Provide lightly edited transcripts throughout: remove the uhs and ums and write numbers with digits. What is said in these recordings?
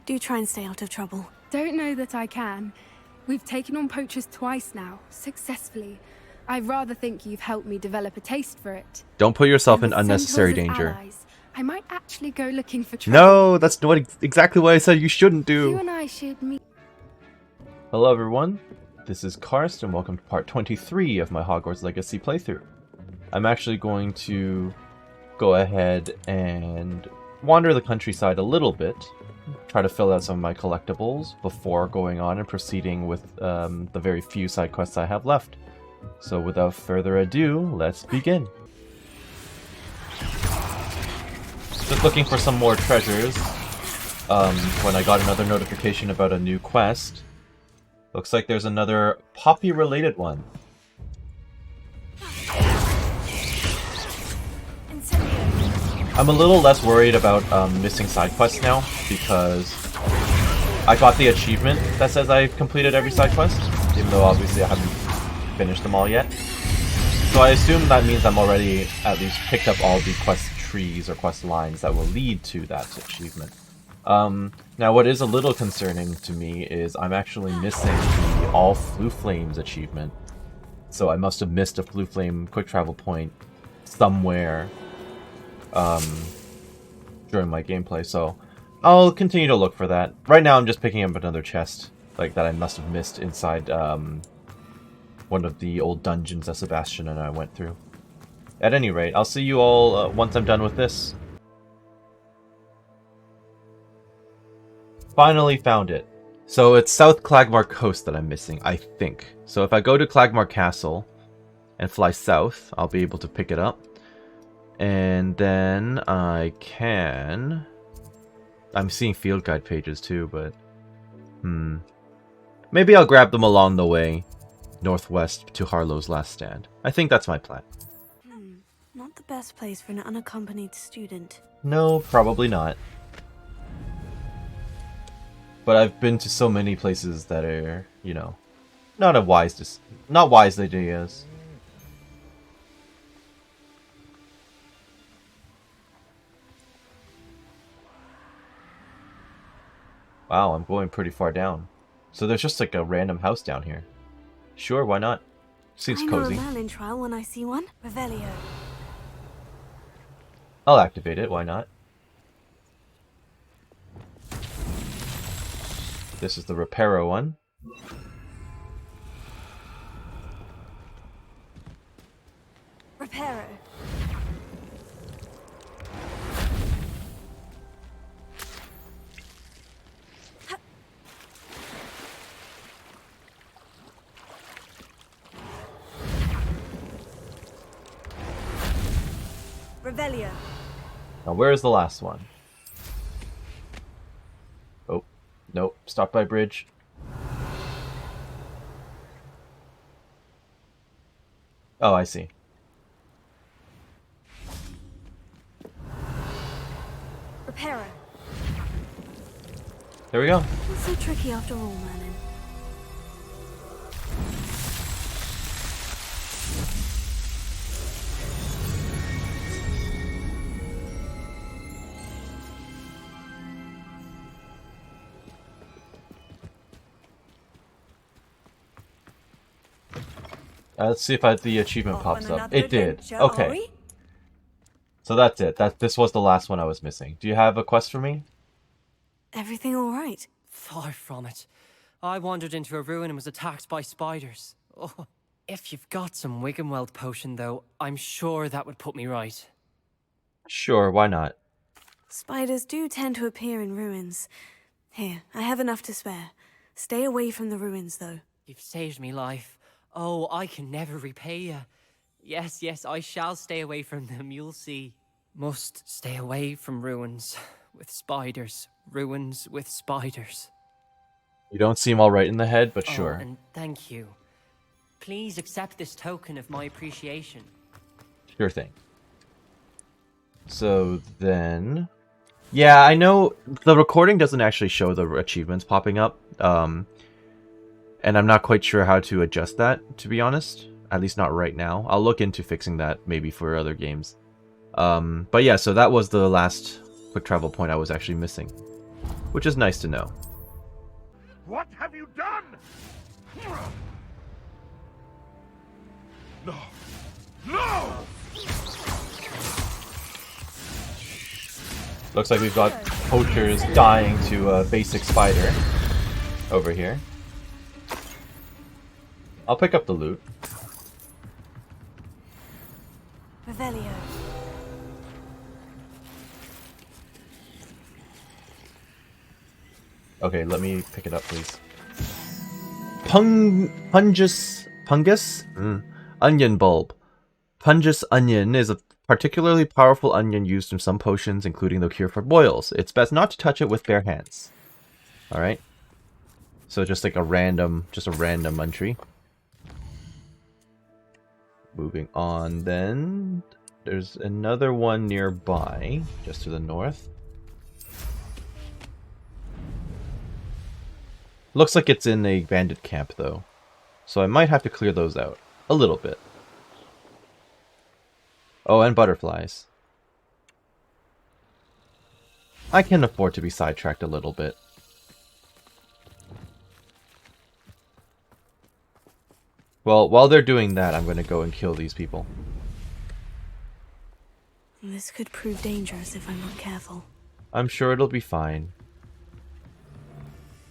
Do try and stay out of trouble. Don't know that I can. We've taken on poachers twice now, successfully. I rather think you've helped me develop a taste for it. Don't put yourself And in with unnecessary centaurs as danger. allies, I might actually go looking for treasure. No, that's exactly what I said you shouldn't do. You and I should meet. Hello everyone, this is Karst and welcome to part 23 of my Hogwarts Legacy playthrough. I'm actually going to go ahead and wander the countryside a little bit, try to fill out some of my collectibles before going on and proceeding with the very few side quests I have left. So without further ado, let's begin. Just looking for some more treasures when I got another notification about a new quest. Looks like there's another Poppy-related one. I'm a little less worried about missing side quests now, because I got the achievement that says I've completed every side quest, even though obviously I haven't finished them all yet. So I assume that means I'm already at least picked up all the quest trees or quest lines that will lead to that achievement. Now what is a little concerning to me is I'm actually missing the All Flue Flames achievement. So I must have missed a Flue Flame quick travel point somewhere during my gameplay, so I'll continue to look for that. Right now I'm just picking up another chest like that I must have missed inside one of the old dungeons that Sebastian and I went through. At any rate, I'll see you all once I'm done with this. Finally found it. So it's South Clagmar Coast that I'm missing, I think. So if I go to Clagmar Castle and fly south, I'll be able to pick it up. And then I can... I'm seeing field guide pages too, but... Maybe I'll grab them along the way, northwest to Harlow's Last Stand. I think that's my plan. Not the best place for an unaccompanied student. No, probably not. But I've been to so many places that are, you know, not wise ideas. Wow, I'm going pretty far down. So there's just like a random house down here. Sure, why not? Seems cozy. I know a Merlin trial when I see one. Revelio. I'll activate it, why not? This is the Reparo one. Reparo. Revelio. Now where is the last one? Oh, nope. Stop by bridge. Oh, I see. Reparo. There we go. Not so tricky after all, Merlin. Let's see if the achievement pops up. It did. adventure, Okay. So that's it. This was the last one I was missing. Do you have a quest for me? Everything all right? Far from it. I wandered into a ruin and was attacked by spiders. Oh, if you've got some Wiggenweld potion, though, I'm sure that would put me right. Sure, why not? Spiders do tend to appear in ruins. Here, I have enough to spare. Stay away from the ruins, though. You've saved me life. Oh, I can never repay you. Yes, yes, I shall stay away from them, you'll see. Must stay away from ruins with spiders. Ruins with spiders. You don't seem alright in the head, but sure. Oh, and thank you. Please accept this token of my appreciation. Sure thing. So then... Yeah, I know the recording doesn't actually show the achievements popping up. And I'm not quite sure how to adjust that, to be honest. At least not right now. I'll look into fixing that maybe for other games. But yeah, so that was the last quick travel point I was actually missing. which is nice to know. What have you done? No! No! Looks like we've got poachers dying to a basic spider over here. I'll pick up the loot. Revelio. Okay, let me pick it up, please. Pungus? Onion bulb. Pungus onion is a particularly powerful onion used in some potions, including the cure for boils. It's best not to touch it with bare hands. Alright. So just like a random entry. Moving on then. There's another one nearby, just to the north. Looks like it's in a bandit camp though. So I might have to clear those out. A little bit. Oh, and butterflies. I can afford to be sidetracked a little bit. Well, while they're doing that, I'm going to go and kill these people. This could prove dangerous if I'm not careful. I'm sure it'll be fine.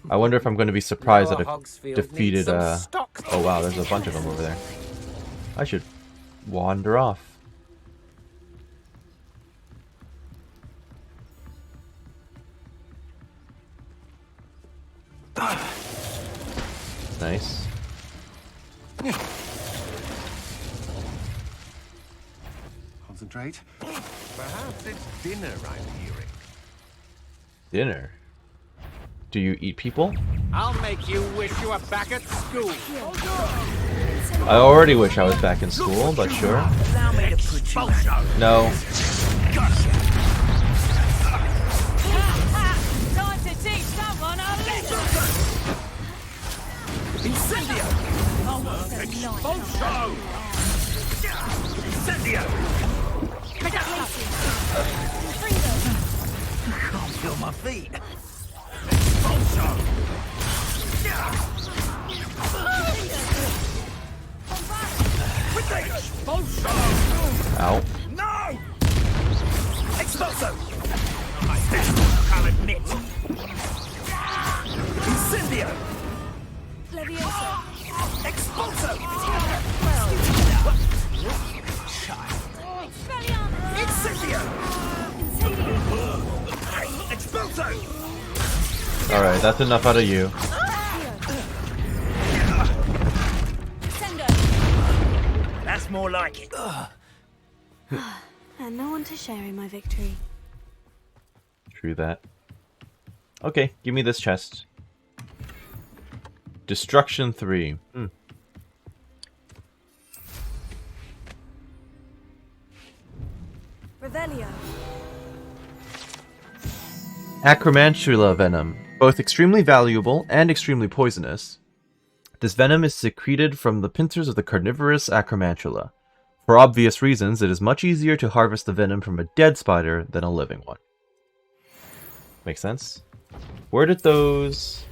I wonder if I'm going to be surprised that I've defeated, oh wow, there's a bunch of them over there. I should wander off. Nice. Concentrate. Perhaps it's dinner I'm hearing. Dinner? Do you eat people? I'll make you wish you were back at school. I already wish I was back in school, but sure. No. Time to teach someone a lesson. Incendio! Expulso! Incendio! Can't feel my feet. Expulso! Expulso! Ow. No! Expulso! I'll admit. Incendio! Expulso! Incendio! Expulso! Alright, that's enough out of you. That's more like it. And no one to share in my victory. True that. Okay, give me this chest. Destruction 3. Revelio. Acromantula venom. Both extremely valuable and extremely poisonous. This venom is secreted from the pincers of the carnivorous Acromantula. For obvious reasons, it is much easier to harvest the venom from a dead spider than a living one. Makes sense? Where did those...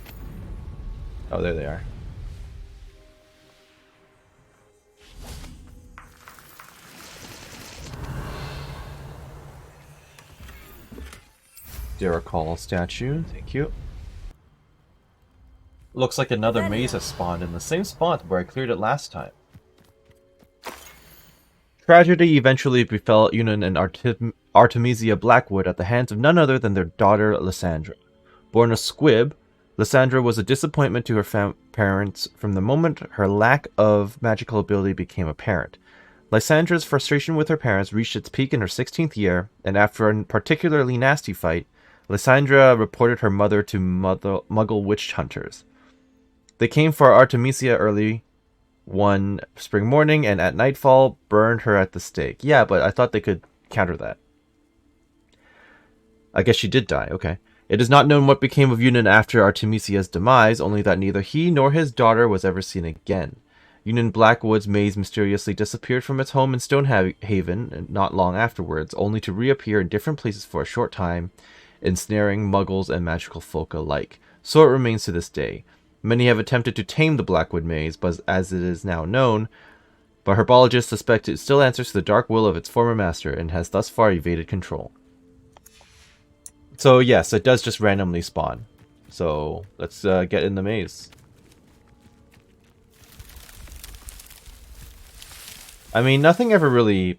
Oh, there they are. Deracol statue, thank you. Looks like another maze has spawned in the same spot where I cleared it last time. Tragedy eventually befell Unan and Artemisia Blackwood at the hands of none other than their daughter Lysandra. Born a squib, Lysandra was a disappointment to her parents from the moment her lack of magical ability became apparent. Lysandra's frustration with her parents reached its peak in her 16th year, and after a particularly nasty fight, Lysandra reported her mother to Muggle witch hunters. They came for Artemisia early one spring morning, and at nightfall burned her at the stake. Yeah, but I thought they could counter that. I guess she did die, okay. It is not known what became of Unan after Artemisia's demise, only that neither he nor his daughter was ever seen again. Unan Blackwood's maze mysteriously disappeared from its home in Stonehaven not long afterwards, only to reappear in different places for a short time, ensnaring muggles and magical folk alike. So it remains to this day. Many have attempted to tame the Blackwood Maze, but as it is now known, but herbologists suspect it still answers to the dark will of its former master and has thus far evaded control. So yes, it does just randomly spawn. So let's get in the maze. I mean, nothing ever really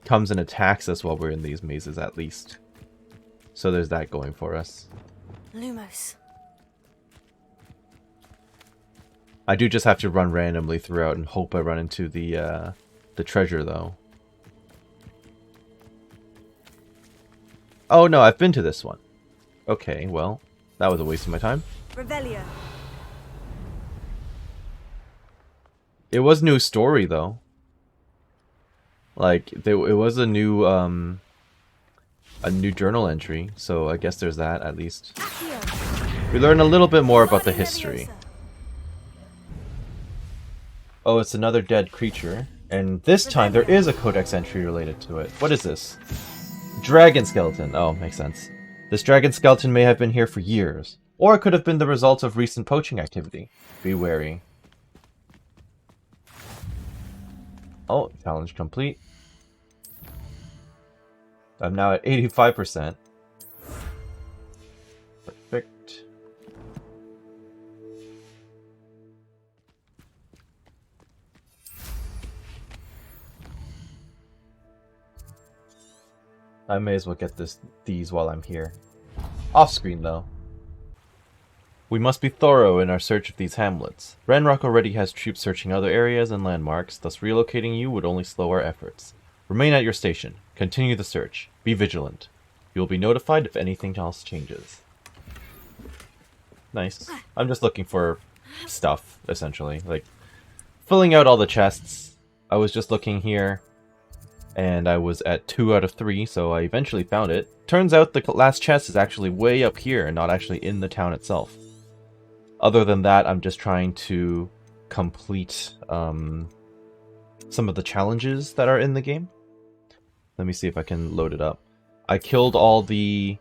comes and attacks us while we're in these mazes, at least. So there's that going for us. Lumos. I do just have to run randomly throughout and hope I run into the treasure, though. Oh no, I've been to this one. Okay, well, that was a waste of my time. Revelio. It was new story, though. Like, it was a new journal entry, so I guess there's that, at least. We learn a little bit more about the history. Oh, it's another dead creature. And this time there is a codex entry related to it. What is this? Dragon skeleton. Oh, makes sense. This dragon skeleton may have been here for years. Or it could have been the result of recent poaching activity. Be wary. Oh, challenge complete. I'm now at 85%. Perfect. I may as well get these while I'm here. Off screen, though. We must be thorough in our search of these hamlets. Ranrock already has troops searching other areas and landmarks, thus relocating you would only slow our efforts. Remain at your station. Continue the search. Be vigilant. You will be notified if anything else changes. Nice. I'm just looking for stuff, essentially. Like, filling out all the chests. I was just looking here, and I was at 2 out of 3, so I eventually found it. Turns out the last chest is actually way up here, and not actually in the town itself. Other than that, I'm just trying to complete some of the challenges that are in the game. Let me see if I can load it up. I killed all the...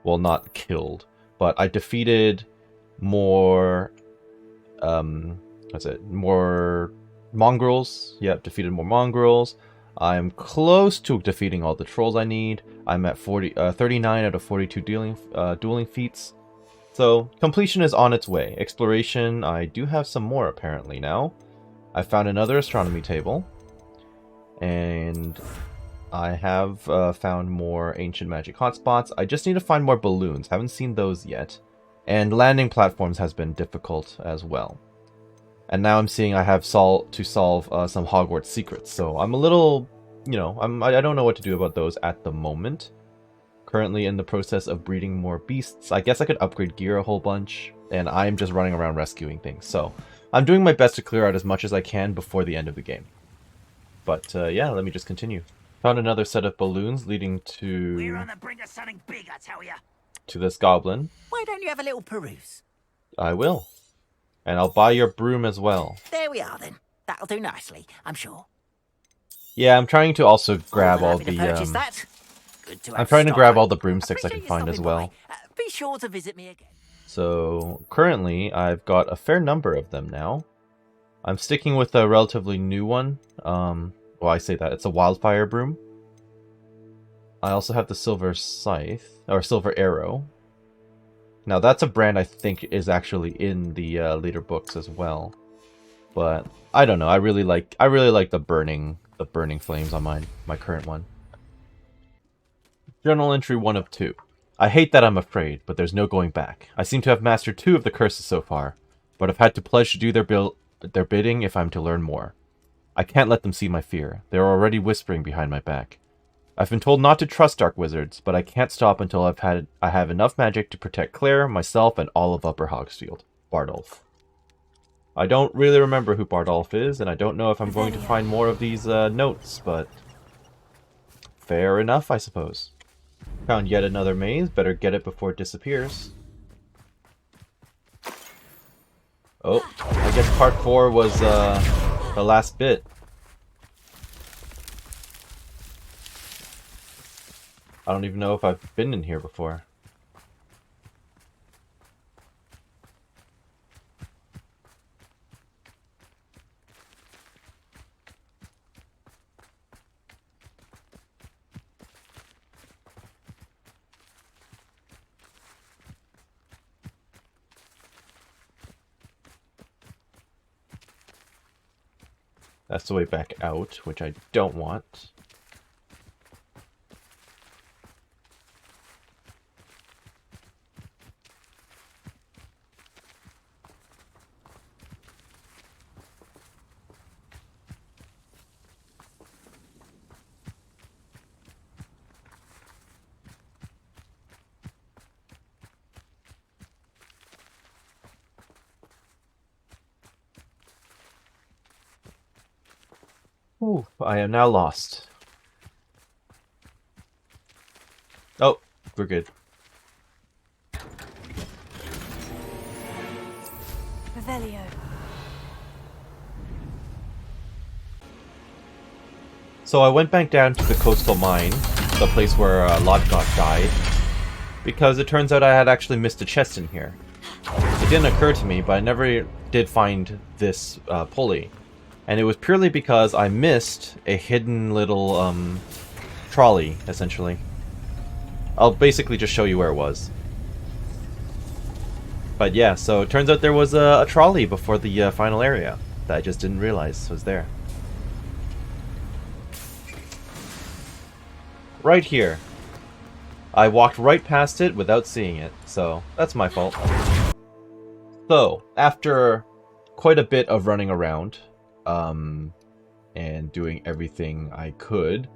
Well, not killed, but I defeated more... More mongrels. Yep, defeated more mongrels. I'm close to defeating all the trolls I need. I'm at 39 out of 42 dueling feats. So, completion is on its way. Exploration, I do have some more apparently now. I found another astronomy table. And I have found more ancient magic hotspots. I just need to find more balloons. Haven't seen those yet. And landing platforms has been difficult as well. And now I'm seeing I have to solve some Hogwarts secrets. So I'm a little, you know, I don't know what to do about those at the moment. Currently in the process of breeding more beasts. I guess I could upgrade gear a whole bunch, and I'm just running around rescuing things. So I'm doing my best to clear out as much as I can before the end of the game. But yeah, let me just continue. Found another set of balloons leading to... We're on the brink of something big, I tell ya. To this goblin. Why don't you have a little peruse? I will. And I'll buy your broom as well. There we are then. That'll do nicely, I'm sure. Yeah, I'm trying to also grab all the... I'm trying to grab all the broomsticks I can find as well. Be sure to visit me again. So, currently, I've got a fair number of them now. I'm sticking with a relatively new one. Well, I say that. It's a wildfire broom. I also have the silver scythe, or silver arrow. Now, that's a brand I think is actually in the leader books as well. But, I don't know. I really like the burning flames on my current one. Journal entry 1 of 2. I hate that I'm afraid, but there's no going back. I seem to have mastered 2 of the curses so far, but I've had to pledge to do their bidding if I'm to learn more. I can't let them see my fear. They are already whispering behind my back. I've been told not to trust dark wizards, but I can't stop until I have enough magic to protect Claire, myself, and all of Upper Hogsfield. Bardolph. I don't really remember who Bardolph is, and I don't know if I'm going to find more of these notes, but... fair enough, I suppose. Found yet another maze. Better get it before it disappears. Oh, I guess part 4 was the last bit. I don't even know if I've been in here before. That's the way back out, which I don't want. Ooh, I am now lost. Oh, we're good. Revelio. So I went back down to the coastal mine, the place where Lodgok died, because it turns out I had actually missed a chest in here. It didn't occur to me, but I never did find this pulley. And it was purely because I missed a hidden little trolley, essentially. I'll basically just show you where it was. But yeah, so it turns out there was a trolley before the final area that I just didn't realize was there. Right here. I walked right past it without seeing it, so that's my fault. So, after quite a bit of running around, and doing everything I could,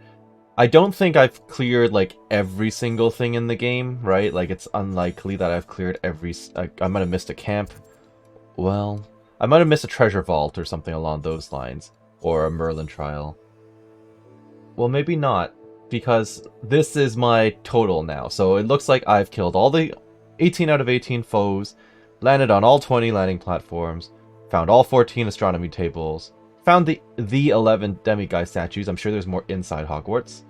I don't think I've cleared, like, every single thing in the game, right? Like, it's unlikely that I've cleared every... I might have missed a camp. Well, I might have missed a treasure vault or something along those lines. Or a Merlin trial. Well, maybe not, because this is my total now. So it looks like I've killed all the 18 out of 18 foes, landed on all 20 landing platforms, found all 14 astronomy tables, found the 11 demiguise statues. I'm sure there's more inside Hogwarts.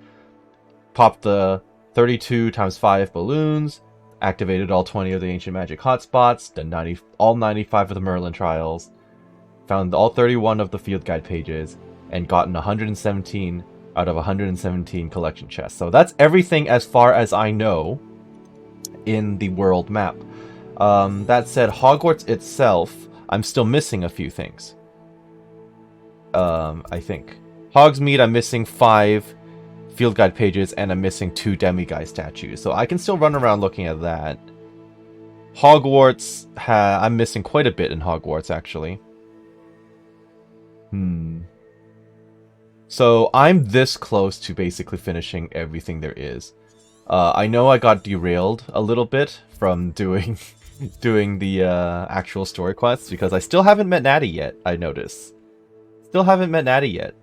Popped the 32 times 5 balloons, activated all 20 of the ancient magic hotspots, done all 95 of the Merlin trials, found all 31 of the field guide pages, and gotten 117 out of 117 collection chests. So that's everything as far as I know in the world map. That said, Hogwarts itself, I'm still missing a few things. I think. Hogsmeade, I'm missing 5 field guide pages, and I'm missing 2 demiguise statues. So I can still run around looking at that. Hogwarts, I'm missing quite a bit in Hogwarts, actually. So I'm this close to basically finishing everything there is. I know I got derailed a little bit from doing the actual story quests, because I still haven't met Natty yet, I notice. Still haven't met Natty yet.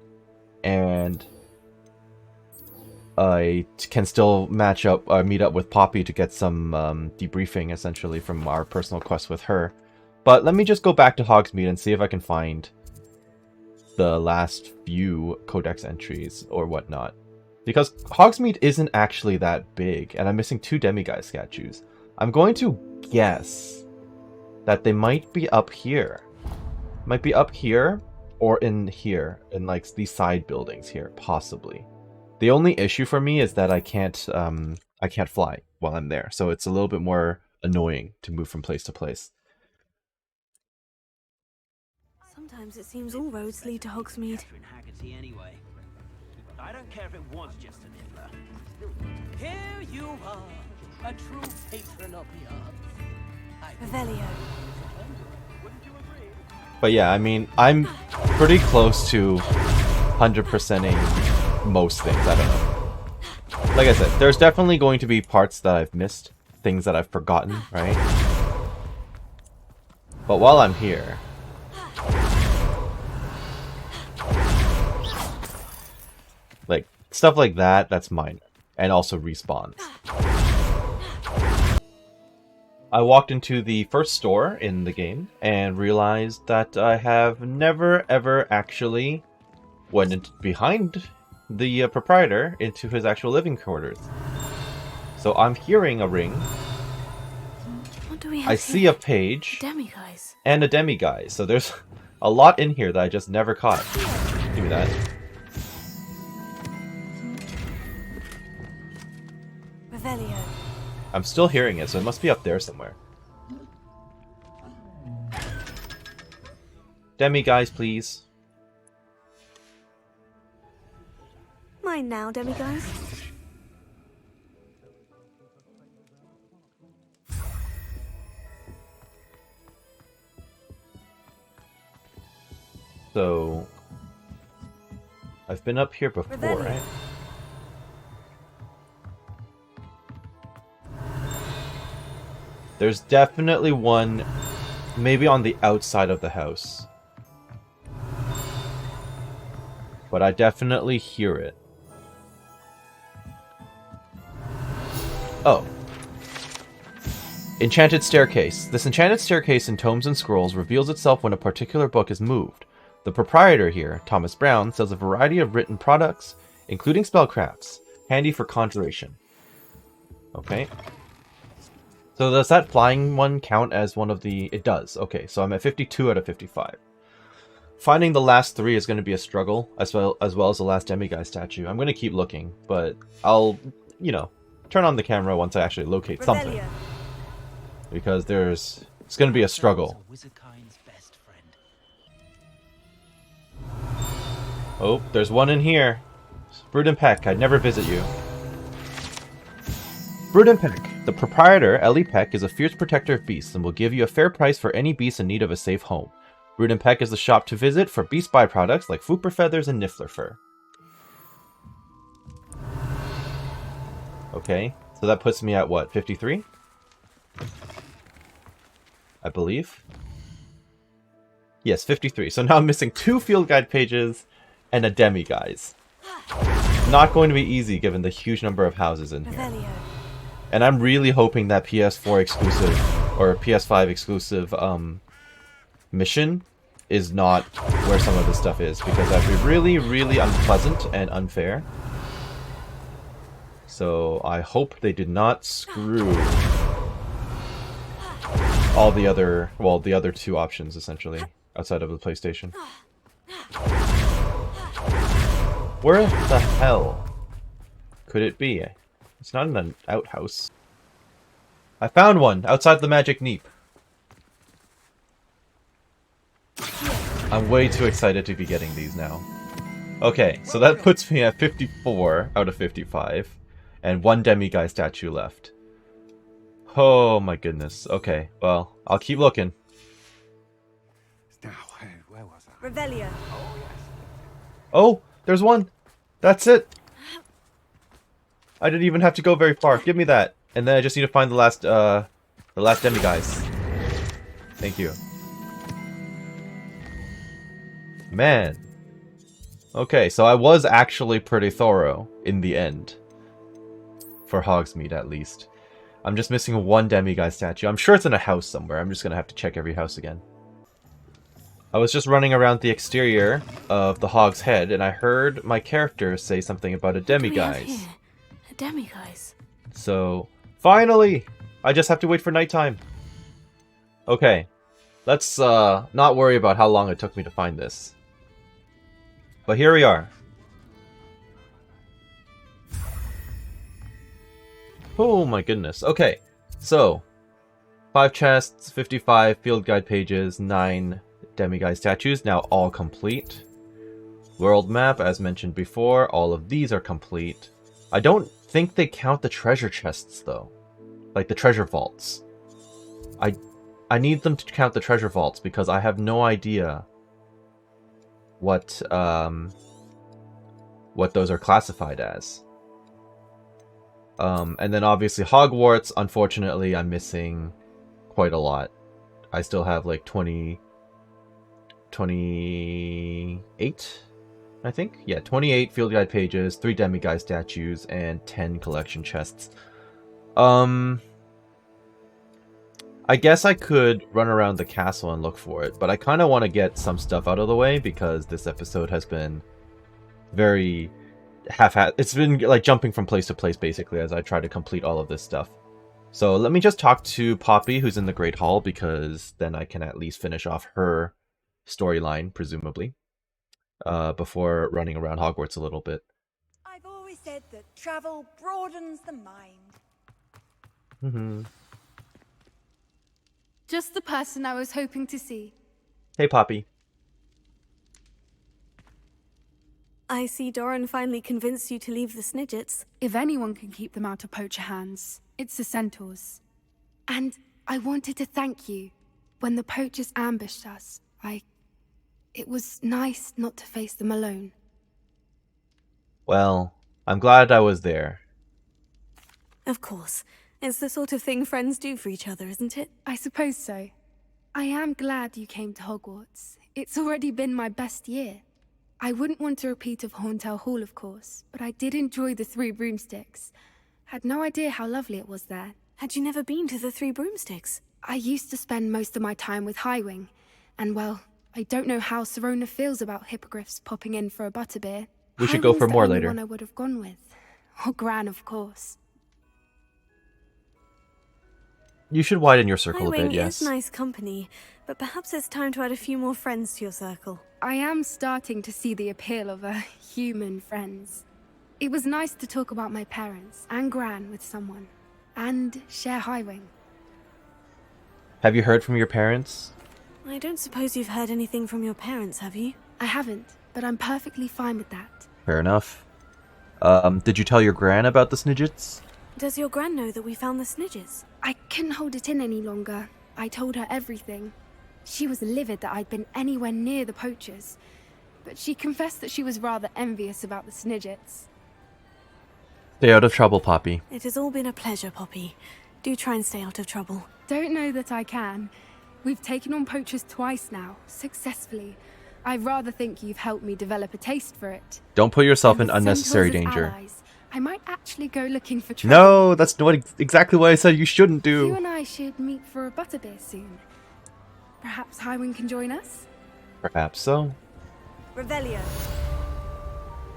And I can still meet up with Poppy to get some debriefing, essentially, from our personal quest with her. But let me just go back to Hogsmeade and see if I can find the last few codex entries or whatnot. Because Hogsmeade isn't actually that big, and I'm missing 2 demiguise statues. I'm going to guess that they might be up here. Might be up here, or in here, in like these side buildings here, possibly. The only issue for me is that I can't fly while I'm there, so it's a little bit more annoying to move from place to place. Sometimes it seems all roads lead to Hogsmeade. Anyway. I don't care if it was just an Nibbler. Here you are, a true patron of the arts. Revelio. But yeah, I mean, I'm pretty close to 100%ing most things. I don't know. Like I said, there's definitely going to be parts that I've missed, things that I've forgotten, right? But while I'm here, like, stuff like that, that's minor. And also respawns. I walked into the first store in the game and realized that I have never ever actually went behind the proprietor into his actual living quarters. So I'm hearing a ring. What do we have I here? see a page. Demiguise. And a demiguise. So there's a lot in here that I just never caught. Give me that. Revelio. I'm still hearing it, so it must be up there somewhere. Demiguise, please. mind now, demiguise? So, I've been up here before, Revelio. right? There's definitely one, maybe on the outside of the house. But I definitely hear it. Oh. Enchanted Staircase. This enchanted staircase in Tomes and Scrolls reveals itself when a particular book is moved. The proprietor here, Thomas Brown, sells a variety of written products, including spellcrafts, handy for conjuration. Okay. So does that flying one count as one of the... It does. Okay, so I'm at 52 out of 55. Finding the last 3 is going to be a struggle, as well as the last demiguise statue. I'm going to keep looking, but I'll, turn on the camera once I actually locate something. Revelio. Because it's going to be a struggle. Oh, there's one in here. Brood Peck, I'd never visit you. Brood Peck. The proprietor, Ellie Peck, is a fierce protector of beasts and will give you a fair price for any beast in need of a safe home. Brood Peck is the shop to visit for beast byproducts like Fooper feathers and Niffler fur. Okay, so that puts me at what, 53? I believe. Yes, 53. So now I'm missing 2 field guide pages and a demiguise. Not going to be easy given the huge number of houses in here. Revelio. And I'm really hoping that PS4 exclusive or PS5 exclusive mission is not where some of this stuff is, because that'd be really, really unpleasant and unfair. So I hope they did not screw all the other, well, the other 2 options essentially outside of the PlayStation. Where the hell could it be? It's not in an outhouse. I found one outside the magic neep. I'm way too excited to be getting these now. Okay, so that puts me at 54 out of 55. And 1 demiguise statue left. Oh my goodness. Okay, well, I'll keep looking. Where was I? Revelio. Oh, there's one! That's it! I didn't even have to go very far. Give me that. And then I just need to find the last demiguise. Thank you. Man. Okay, so I was actually pretty thorough in the end. For Hogsmeade, at least. I'm just missing 1 demiguise statue. I'm sure it's in a house somewhere. I'm just gonna have to check every house again. I was just running around the exterior of the Hog's Head, and I heard my character say something about a demiguise. A demiguise. So, finally! I just have to wait for nighttime. Okay. Let's not worry about how long it took me to find this. But here we are. Oh my goodness. Okay. So, 5 chests, 55 field guide pages, 9 demiguise statues, now all complete. World map, as mentioned before, all of these are complete. I don't think they count the treasure chests, though. Like the treasure vaults. I need them to count the treasure vaults, because I have no idea what those are classified as. And then obviously Hogwarts, unfortunately, I'm missing quite a lot. I still have like 28, I think? Yeah, 28 field guide pages, 3 demiguise statues, and 10 collection chests. I guess I could run around the castle and look for it, but I kind of want to get some stuff out of the way because this episode has been very it's been like jumping from place to place basically as I try to complete all of this stuff. So let me just talk to Poppy, who's in the Great Hall, because then I can at least finish off her storyline, presumably, before running around Hogwarts a little bit. I've always said that travel broadens the mind. Just the person I was hoping to see. Hey, Poppy. I see Doran finally convinced you to leave the Snidgets. If anyone can keep them out of poacher hands, it's the centaurs. And I wanted to thank you. When the poachers ambushed us, it was nice not to face them alone. Well, I'm glad I was there. Of course. It's the sort of thing friends do for each other, isn't it? I suppose so. I am glad you came to Hogwarts. It's already been my best year. I wouldn't want a repeat of Horntail Hall, of course, but I did enjoy the Three Broomsticks. Had no idea how lovely it was there. Had you never been to the Three Broomsticks? I used to spend most of my time with Highwing, and well, I don't know how Serona feels about hippogriffs popping in for a butterbeer. We should go for more later. The only one I would have gone with. Or Gran, of course. You should widen your circle a Highwing bit, yes. is nice company, but perhaps it's time to add a few more friends to your circle. I am starting to see the appeal of human friends. It was nice to talk about my parents and Gran with someone, and share Highwing. Have you heard from your parents? I don't suppose you've heard anything from your parents, have you? I haven't, but I'm perfectly fine with that. Fair enough. Did you tell your Gran about the Snidgets? Does your Gran know that we found the Snidgets? I couldn't hold it in any longer. I told her everything. She was livid that I'd been anywhere near the poachers, but she confessed that she was rather envious about the Snidgets. Stay out of trouble, Poppy. It has all been a pleasure, Poppy. Do try and stay out of trouble. Don't know that I can. We've taken on poachers twice now, successfully. I rather think you've helped me develop a taste for it. Don't put yourself And in with unnecessary centaurs as danger. allies, I might actually go looking for trouble. No, that's exactly what I said you shouldn't You do. and I should meet for a butterbeer soon. Perhaps Highwing can join us? Perhaps so. Revelio.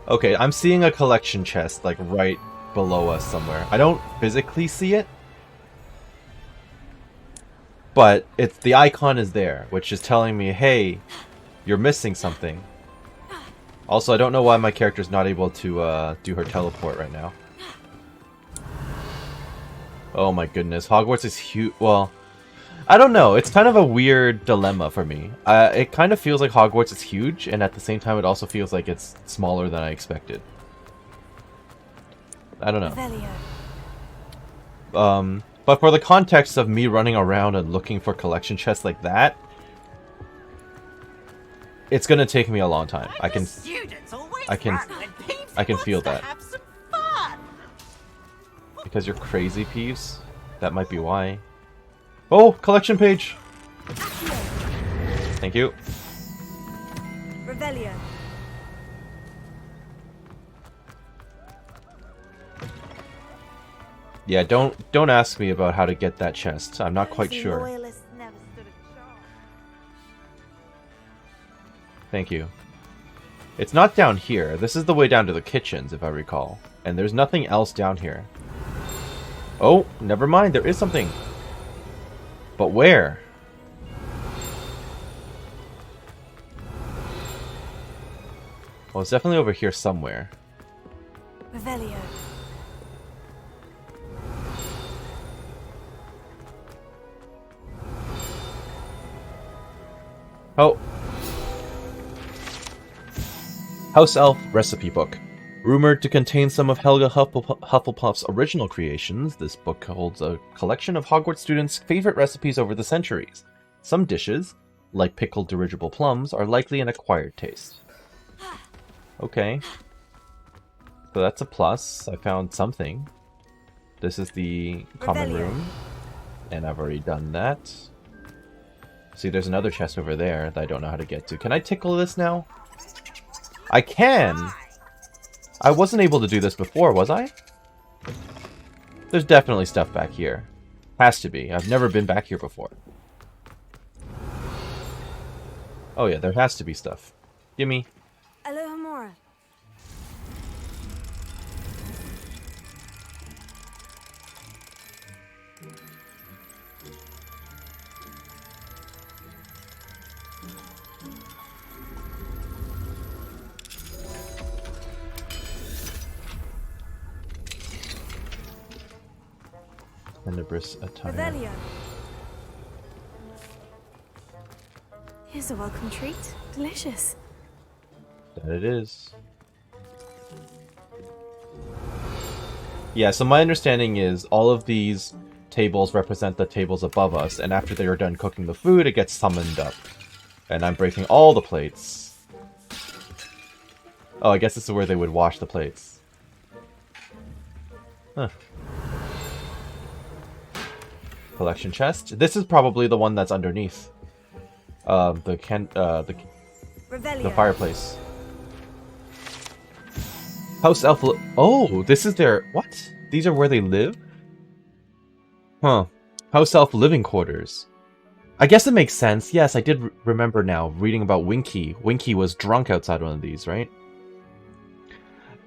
Okay, I'm seeing a collection chest, like, right below us somewhere. I don't physically see it, but the icon is there, which is telling me, hey, you're missing something. Also, I don't know why my character's not able to do her teleport right now. Oh my goodness, Hogwarts is huge. Well, I don't know. It's kind of a weird dilemma for me. It kind of feels like Hogwarts is huge, and at the same time, it also feels like it's smaller than I expected. I don't know. Revelio. But for the context of me running around and looking for collection chests like that, it's gonna take me a long time. I can feel that. Because you're crazy, Peeves. That might be why. Oh, collection page. Thank you. Revelio. Yeah, don't ask me about how to get that chest. I'm not quite sure. Loyalists never stood a chance. Thank you. It's not down here. This is the way down to the kitchens, if I recall. And there's nothing else down here. Oh, never mind. There is something. But where? Well, it's definitely over here somewhere. Revelio. Oh. House Elf Recipe Book. Rumored to contain some of Helga Hufflepuff's original creations, this book holds a collection of Hogwarts students' favorite recipes over the centuries. Some dishes, like pickled dirigible plums, are likely an acquired taste. Okay. So that's a plus. I found something. This is the common room. And I've already done that. See, there's another chest over there that I don't know how to get to. Can I tickle this now? I can! I wasn't able to do this before, was I? There's definitely stuff back here. Has to be. I've never been back here before. Oh yeah, there has to be stuff. Gimme. Alohomora. Tenebrous attire. Revelio. Here's a welcome treat. Delicious. That it is. Yeah, so my understanding is all of these tables represent the tables above us, and after they are done cooking the food, it gets summoned up. And I'm breaking all the plates. Oh, I guess this is where they would wash the plates. Huh. Collection chest. This is probably the one that's underneath. The fireplace. House elf. Oh, this is their what? These are where they live? Huh. House elf living quarters. I guess it makes sense. Yes, I did remember now reading about Winky. Winky was drunk outside one of these, right?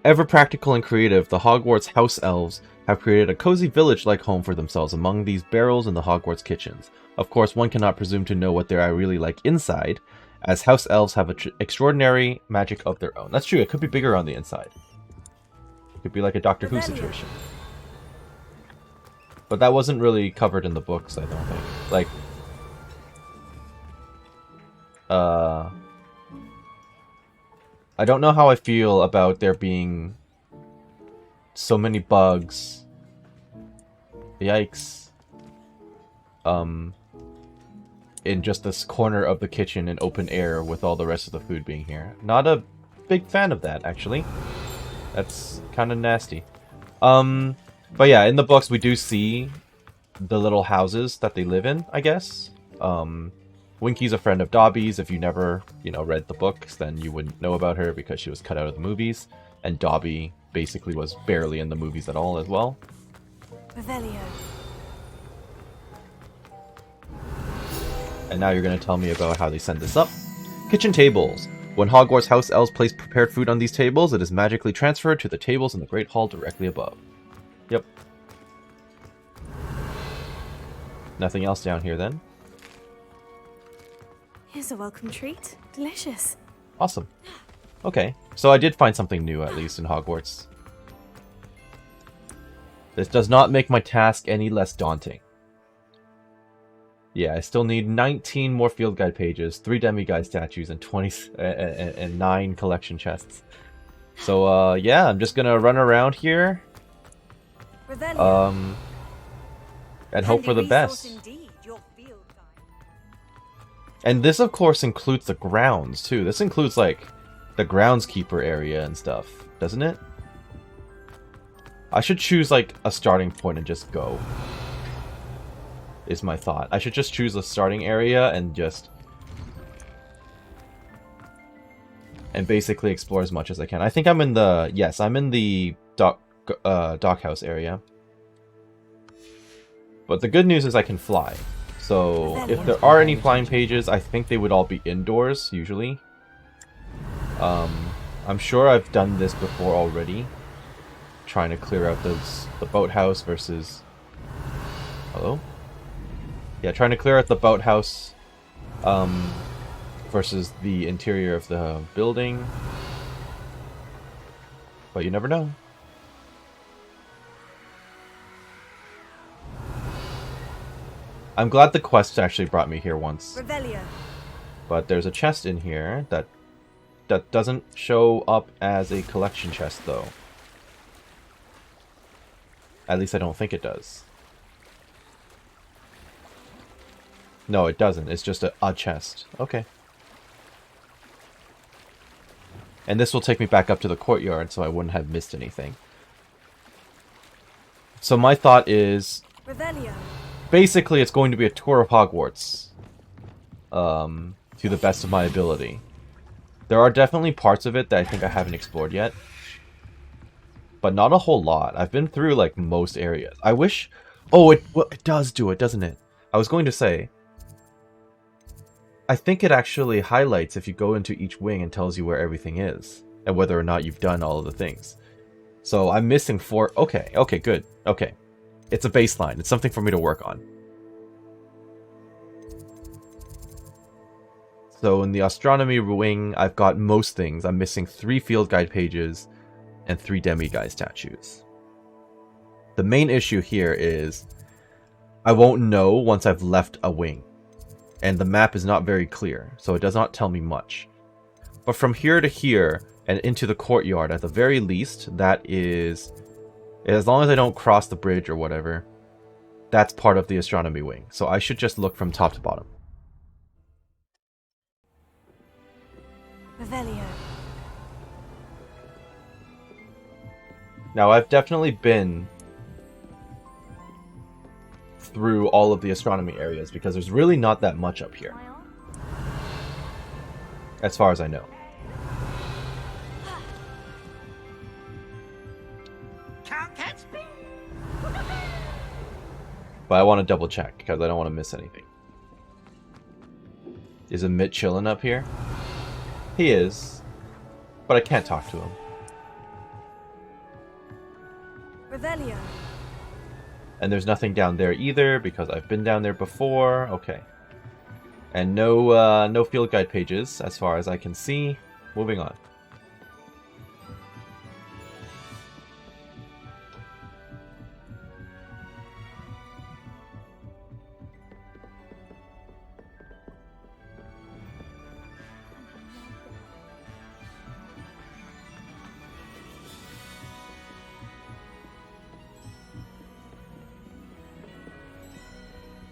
Ever practical and creative, the Hogwarts house elves have created a cozy village-like home for themselves among these barrels in the Hogwarts kitchens. Of course, one cannot presume to know what they are really like inside, as house elves have extraordinary magic of their own. That's true, it could be bigger on the inside. It could be like a Doctor Who situation. But that wasn't really covered in the books, I don't think. Like, I don't know how I feel about there being so many bugs. Yikes. In just this corner of the kitchen in open air with all the rest of the food being here. Not a big fan of that, actually. That's kind of nasty. But yeah, in the books we do see the little houses that they live in, I guess. Winky's a friend of Dobby's. If you never, read the books, then you wouldn't know about her because she was cut out of the movies. And Dobby basically was barely in the movies at all as well. Revelio. And now you're going to tell me about how they send this up. Kitchen tables. When Hogwarts house elves place prepared food on these tables, it is magically transferred to the tables in the Great Hall directly above. Yep. Nothing else down here then. Here's a welcome treat. Delicious. Awesome. Okay, so I did find something new, at least, in Hogwarts. This does not make my task any less daunting. Yeah, I still need 19 more field guide pages, 3 demiguise statues, and 9 collection chests. So, yeah, I'm just gonna run around here. And hope for the best. And this, of course, includes the grounds, too. This includes, like, the groundskeeper area and stuff, doesn't it? I should choose, like, a starting point and just go. Is my thought. I should just choose a starting area and just... and basically explore as much as I can. I think I'm in the... yes, I'm in the dockhouse area. But the good news is I can fly. So, if there are any flying pages, I think they would all be indoors, usually. I'm sure I've done this before already. Trying to clear out the boathouse versus... hello? Yeah, trying to clear out the boathouse versus the interior of the building. But you never know. I'm glad the quest actually brought me here once. Revelio. But there's a chest in here that doesn't show up as a collection chest, though. At least I don't think it does. No, it doesn't. It's just a chest. Okay. And this will take me back up to the courtyard, so I wouldn't have missed anything. So my thought is... Revelio. basically, it's going to be a tour of Hogwarts. To the best of my ability. There are definitely parts of it that I think I haven't explored yet. But not a whole lot. I've been through, like, most areas. I wish... oh, it does do it, doesn't it? I was going to say... I think it actually highlights if you go into each wing and tells you where everything is. And whether or not you've done all of the things. So, I'm missing 4... okay, good. Okay. It's a baseline. It's something for me to work on. So in the astronomy wing, I've got most things. I'm missing 3 field guide pages and 3 demiguise statues. The main issue here is I won't know once I've left a wing. And the map is not very clear, so it does not tell me much. But from here to here and into the courtyard, at the very least, that is As long as I don't cross the bridge or whatever, that's part of the astronomy wing. So I should just look from top to bottom. Revelio. Now, I've definitely been through all of the astronomy areas because there's really not that much up here. As far as I know. Can't catch me. But I want to double check because I don't want to miss anything. Is Amit chilling up here? He is. But I can't talk to him. Revelio. And there's nothing down there either because I've been down there before. Okay. And no field guide pages as far as I can see. Moving on.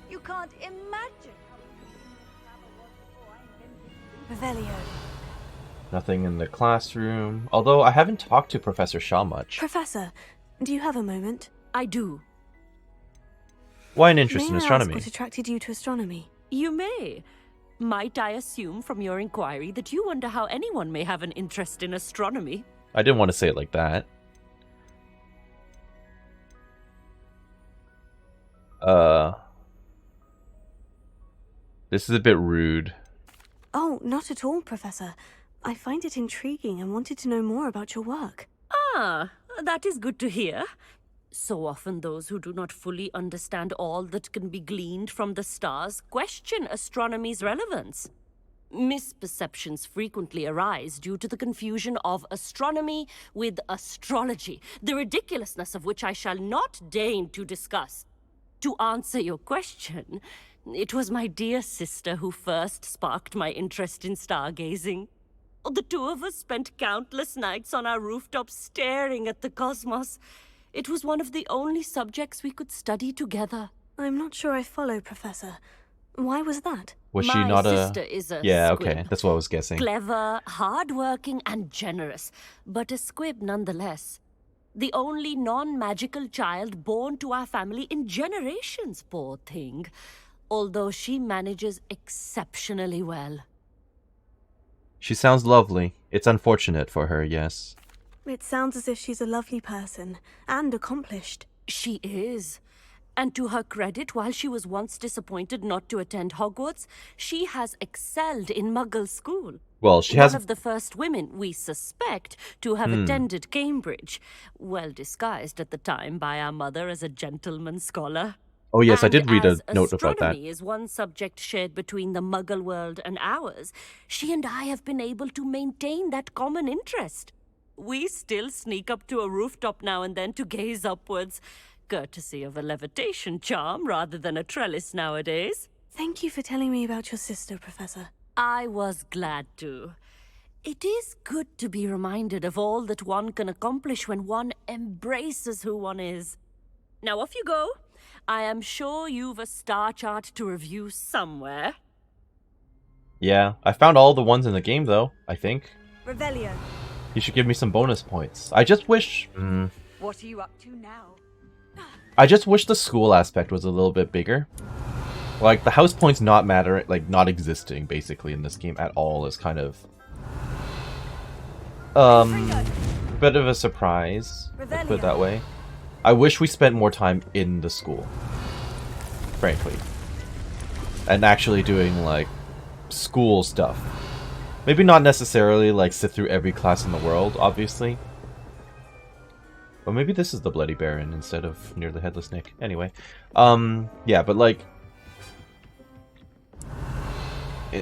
You can't imagine how Revelio. Nothing in the classroom. Although I haven't talked to Professor Shaw much. Professor, do you have a moment? I do. Why an interest May in I ask astronomy? what attracted you to astronomy? You may. Might I assume from your inquiry that you wonder how anyone may have an interest in astronomy? I didn't want to say it like that. This is a bit rude. Oh, not at all, Professor. I find it intriguing and wanted to know more about your work. Ah, that is good to hear. So often those who do not fully understand all that can be gleaned from the stars question astronomy's relevance. Misperceptions frequently arise due to the confusion of astronomy with astrology, the ridiculousness of which I shall not deign to discuss. To answer your question, it was my dear sister who first sparked my interest in stargazing. The two of us spent countless nights on our rooftop staring at the cosmos. It was one of the only subjects we could study together. I'm not sure I follow, Professor. Why was that? Was she My not sister is a Yeah, squib. okay. That's what I was guessing. Clever, hardworking, and generous, but a squib nonetheless. The only non-magical child born to our family in generations, poor thing. Although she manages exceptionally well. She sounds lovely. It's unfortunate for her, yes. It sounds as if she's a lovely person and accomplished. She is. And to her credit, while she was once disappointed not to attend Hogwarts, she has excelled in Muggle school. Well, she One has... of the first women, we suspect, to have attended Cambridge. Well disguised at the time by our mother as a gentleman scholar. Oh yes, I did And read a as note about that. astronomy is one subject shared between the Muggle world and ours, she and I have been able to maintain that common interest. We still sneak up to a rooftop now and then to gaze upwards, courtesy of a levitation charm rather than a trellis nowadays. Thank you for telling me about your sister, Professor. I was glad to. It is good to be reminded of all that one can accomplish when one embraces who one is. Now off you go. I am sure you've a star chart to review somewhere. Yeah, I found all the ones in the game though, I think. Revelio. You should give me some bonus points. I just wish... What are you up to now? I just wish the school aspect was a little bit bigger. Like, the house points not matter, like, not existing, basically, in this game at all is kind of... bit of a surprise, let's put it that way. I wish we spent more time in the school. Frankly. And actually doing, like, school stuff. Maybe not necessarily, like, sit through every class in the world, obviously. But maybe this is the Bloody Baron instead of Near the Headless Nick. Anyway. Yeah, but, like...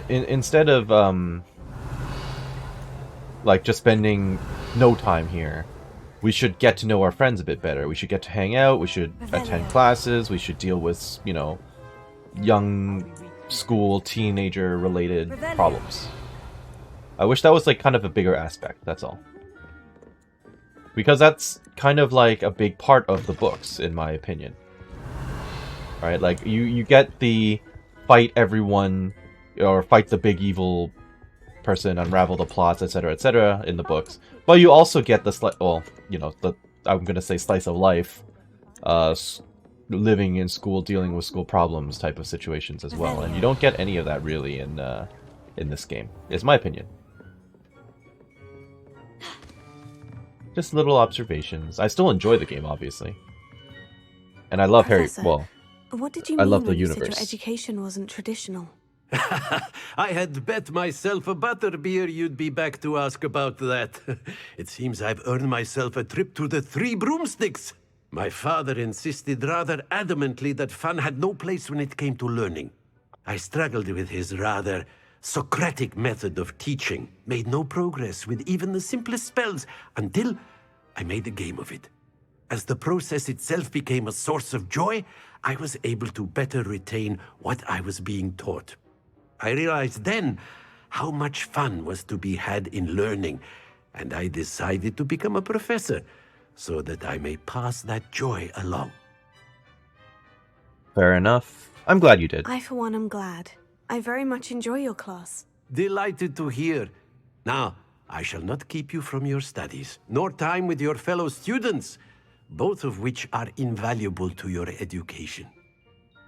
instead of, like, just spending no time here, we should get to know our friends a bit better. We should get to hang out, we should attend classes, we should deal with, you know, young school, teenager-related problems. I wish that was, like, kind of a bigger aspect, that's all. Because that's kind of like a big part of the books, in my opinion. Right? Like, you get the fight everyone, or fight the big evil person, unravel the plots, etc., in the books. But you also get the well, you know, I'm gonna say slice of life, living in school, dealing with school problems type of situations as well. And you don't get any of that really in this game. It's my opinion. Just little observations. I still enjoy the game, obviously. And I love Professor, Harry. Well, what did you I mean love the when you said universe. your education wasn't traditional? I had bet myself a butterbeer you'd be back to ask about that. It seems I've earned myself a trip to the Three Broomsticks. My father insisted rather adamantly that fun had no place when it came to learning. I struggled with his rather Socratic method of teaching, made no progress with even the simplest spells until I made a game of it. As the process itself became a source of joy, I was able to better retain what I was being taught. I realized then how much fun was to be had in learning, and I decided to become a professor so that I may pass that joy along. Fair enough. I'm glad you did. I, for one, am glad. I very much enjoy your class. Delighted to hear. Now, I shall not keep you from your studies, nor time with your fellow students, both of which are invaluable to your education.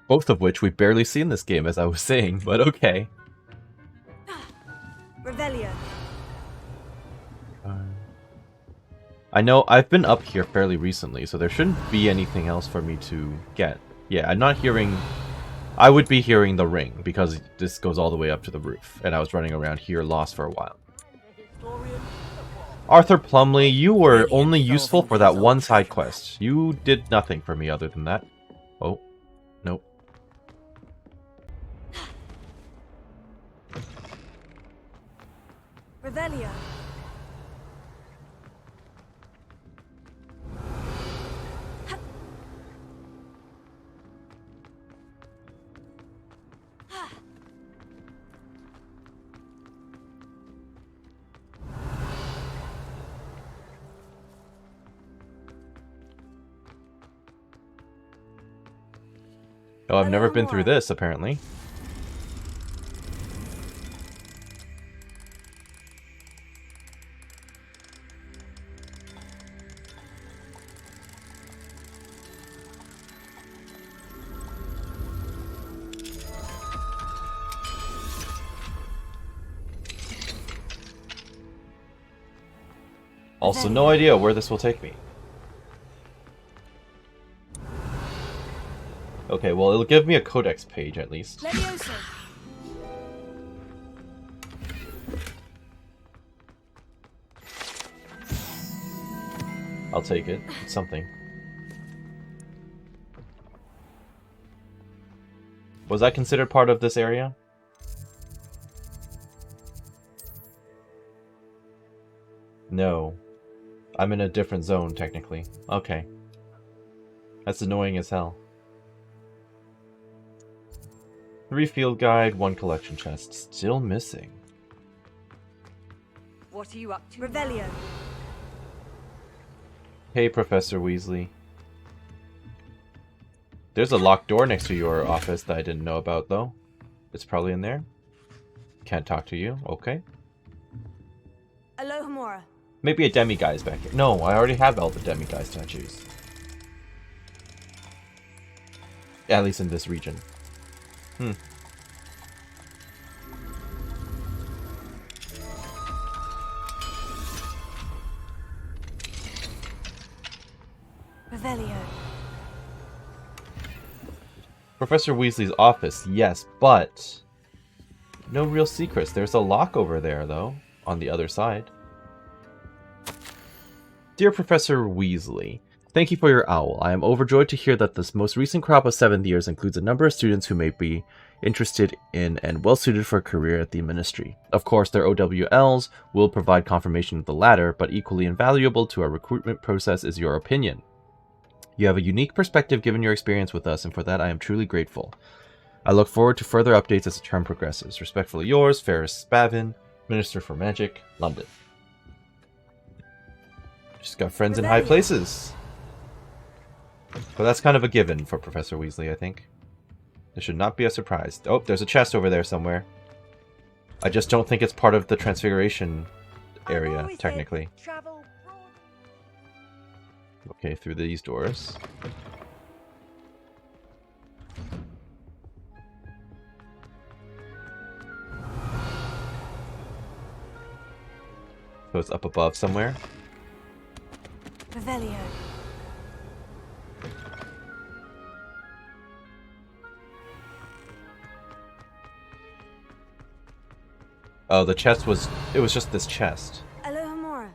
Both of which we've barely seen this game, as I was saying, but okay. Revelio. I know I've been up here fairly recently, so there shouldn't be anything else for me to get. Yeah, I'm not hearing... I would be hearing the ring, because this goes all the way up to the roof, and I was running around here lost for a while. Arthur Plumley, you were only useful for that one side quest. You did nothing for me other than that. Oh, nope. Revelio. Oh, I've never been through this, apparently. Also, no idea where this will take me. Okay, well, it'll give me a codex page at least. Levioso. I'll take it. It's something. Was that considered part of this area? No. I'm in a different zone, technically. Okay. That's annoying as hell. 3 field guide, 1 collection chest. Still missing. What are you up to? Revelio. Hey, Professor Weasley. There's a locked door next to your office that I didn't know about, though. It's probably in there. Can't talk to you. Okay. Alohomora. Maybe a demiguy is back here. No, I already have all the demiguy statues. At least in this region. Revelio. Professor Weasley's office, yes, but... no real secrets. There's a lock over there, though, on the other side. Dear Professor Weasley, thank you for your owl. I am overjoyed to hear that this most recent crop of 7th years includes a number of students who may be interested in and well-suited for a career at the Ministry. Of course, their OWLs will provide confirmation of the latter, but equally invaluable to our recruitment process is your opinion. You have a unique perspective given your experience with us, and for that I am truly grateful. I look forward to further updates as the term progresses. Respectfully yours, Ferris Spavin, Minister for Magic, London. She's got friends in high places. But that's kind of a given for Professor Weasley, I think. This should not be a surprise. Oh, there's a chest over there somewhere. I just don't think it's part of the Transfiguration area, technically. Okay, through these doors. So it's up above somewhere. Revelio. Oh, the chest was... It was just this chest. Alohomora.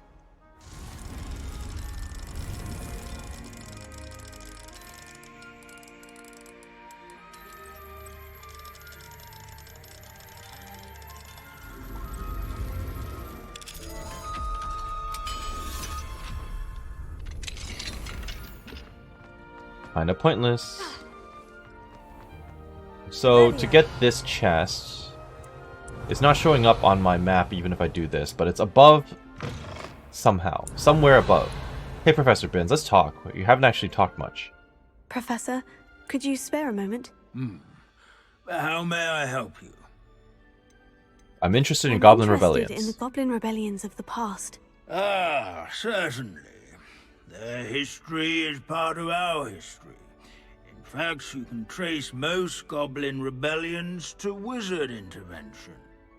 Kinda pointless. So, to get this chest... It's not showing up on my map even if I do this, but it's above somehow. Somewhere above. Hey, Professor Binns, let's talk. You haven't actually talked much. Professor, could you spare a moment? How may I help you? I'm interested in I'm Goblin interested Rebellions. in the Goblin Rebellions of the past. Ah, certainly. Their history is part of our history. In fact, you can trace most Goblin rebellions to wizard intervention.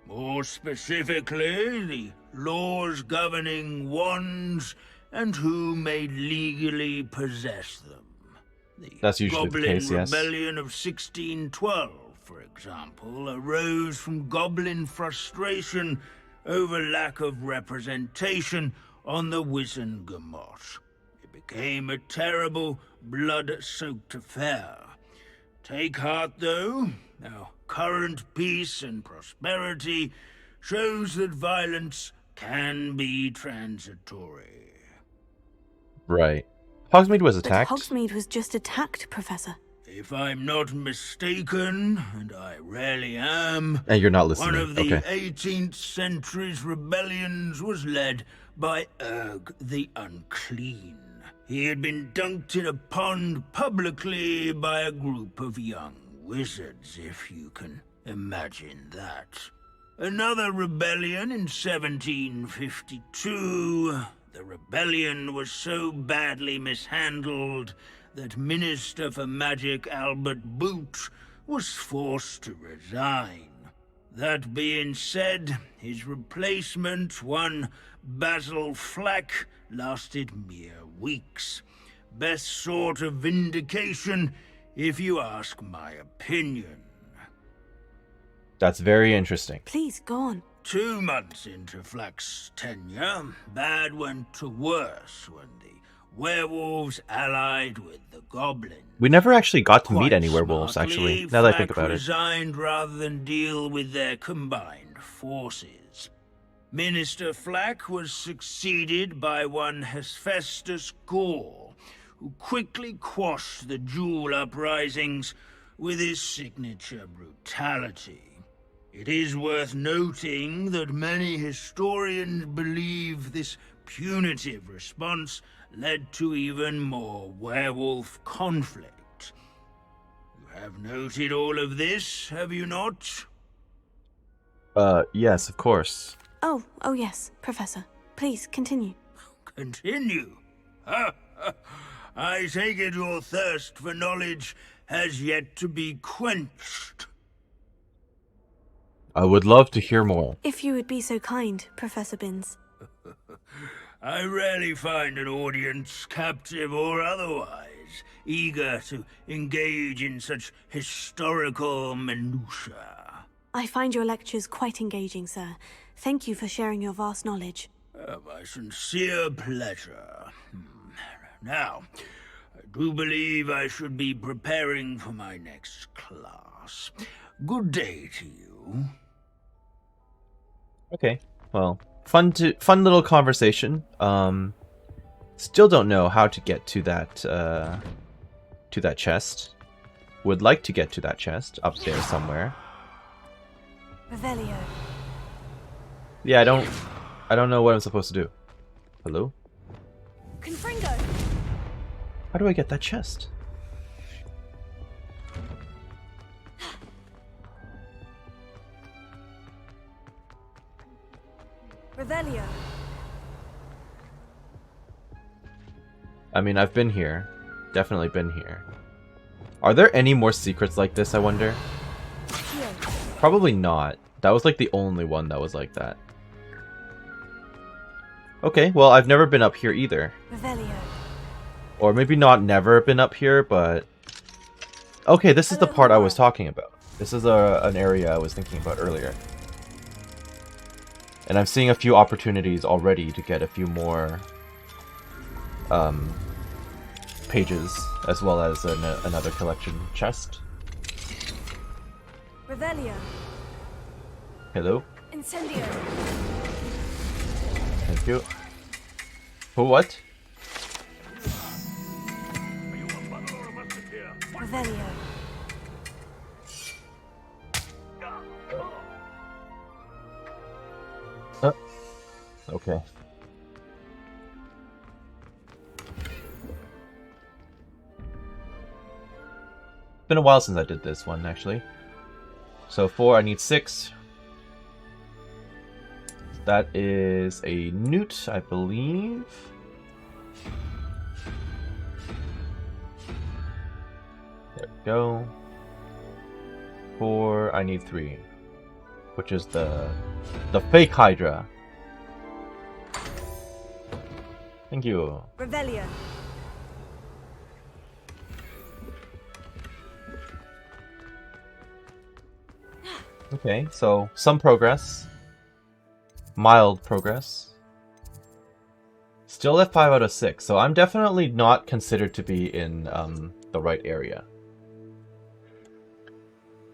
More specifically, the laws governing wands and who may legally possess them. That's usually the case, yes. The Goblin Rebellion of 1612, for example, arose from Goblin frustration over lack of representation on the Wizengamot. It became a terrible, blood-soaked affair. Take heart, though. Our current peace and prosperity shows that violence can be transitory. Right. Hogsmeade was attacked. But Hogsmeade was just attacked, Professor. If I'm not mistaken, and I rarely am, And you're not listening. one of the Okay. 18th century's rebellions was led by Urg the Unclean. He had been dunked in a pond publicly by a group of young wizards, if you can imagine that. Another rebellion in 1752. The rebellion was so badly mishandled that Minister for Magic Albert Boot was forced to resign. That being said, his replacement, one Basil Flack, lasted mere weeks. Best sort of vindication, if you ask my opinion. That's very interesting. Please, go on. 2 months into Flack's tenure, bad went to worse when the werewolves allied with the goblins. We never actually got to meet Quite any werewolves, smartly, actually, now that I think Flack about it. resigned rather than deal with their combined forces. Minister Flack was succeeded by one Hephaestus Gore, who quickly quashed the Jewel uprisings with his signature brutality. It is worth noting that many historians believe this punitive response led to even more werewolf conflict. You have noted all of this, have you not? Yes, of course. Oh yes, Professor. Please, continue. Continue? I take it your thirst for knowledge has yet to be quenched. I would love to hear more. If you would be so kind, Professor Binns. I rarely find an audience, captive or otherwise, eager to engage in such historical minutiae. I find your lectures quite engaging, sir. Thank you for sharing your vast knowledge. My sincere pleasure. Now, I do believe I should be preparing for my next class. Good day to you. Okay, well, fun little conversation. Still don't know how to get to that chest. Would like to get to that chest upstairs somewhere. Revelio. Yeah, I don't know what I'm supposed to do. Hello? How do I get that chest? Revelio. I mean, I've been here. Definitely been here. Are there any more secrets like this, I wonder? Probably not. That was like the only one that was like that. Okay, well, I've never been up here either. Revelio. Or maybe not never been up here, but... Okay, this is the part I was talking about. This is an area I was thinking about earlier. And I'm seeing a few opportunities already to get a few more pages, as well as another collection chest. Revelio. Hello? Incendio. Thank you. Who, what? Revelio. Okay. Been a while since I did this one, actually. So 4, I need 6. That is a newt, I believe. There we go. 4, I need 3. Which is the fake Hydra. Thank you. Revelio. Okay, so some progress. Mild progress. Still at 5 out of 6, so I'm definitely not considered to be in the right area.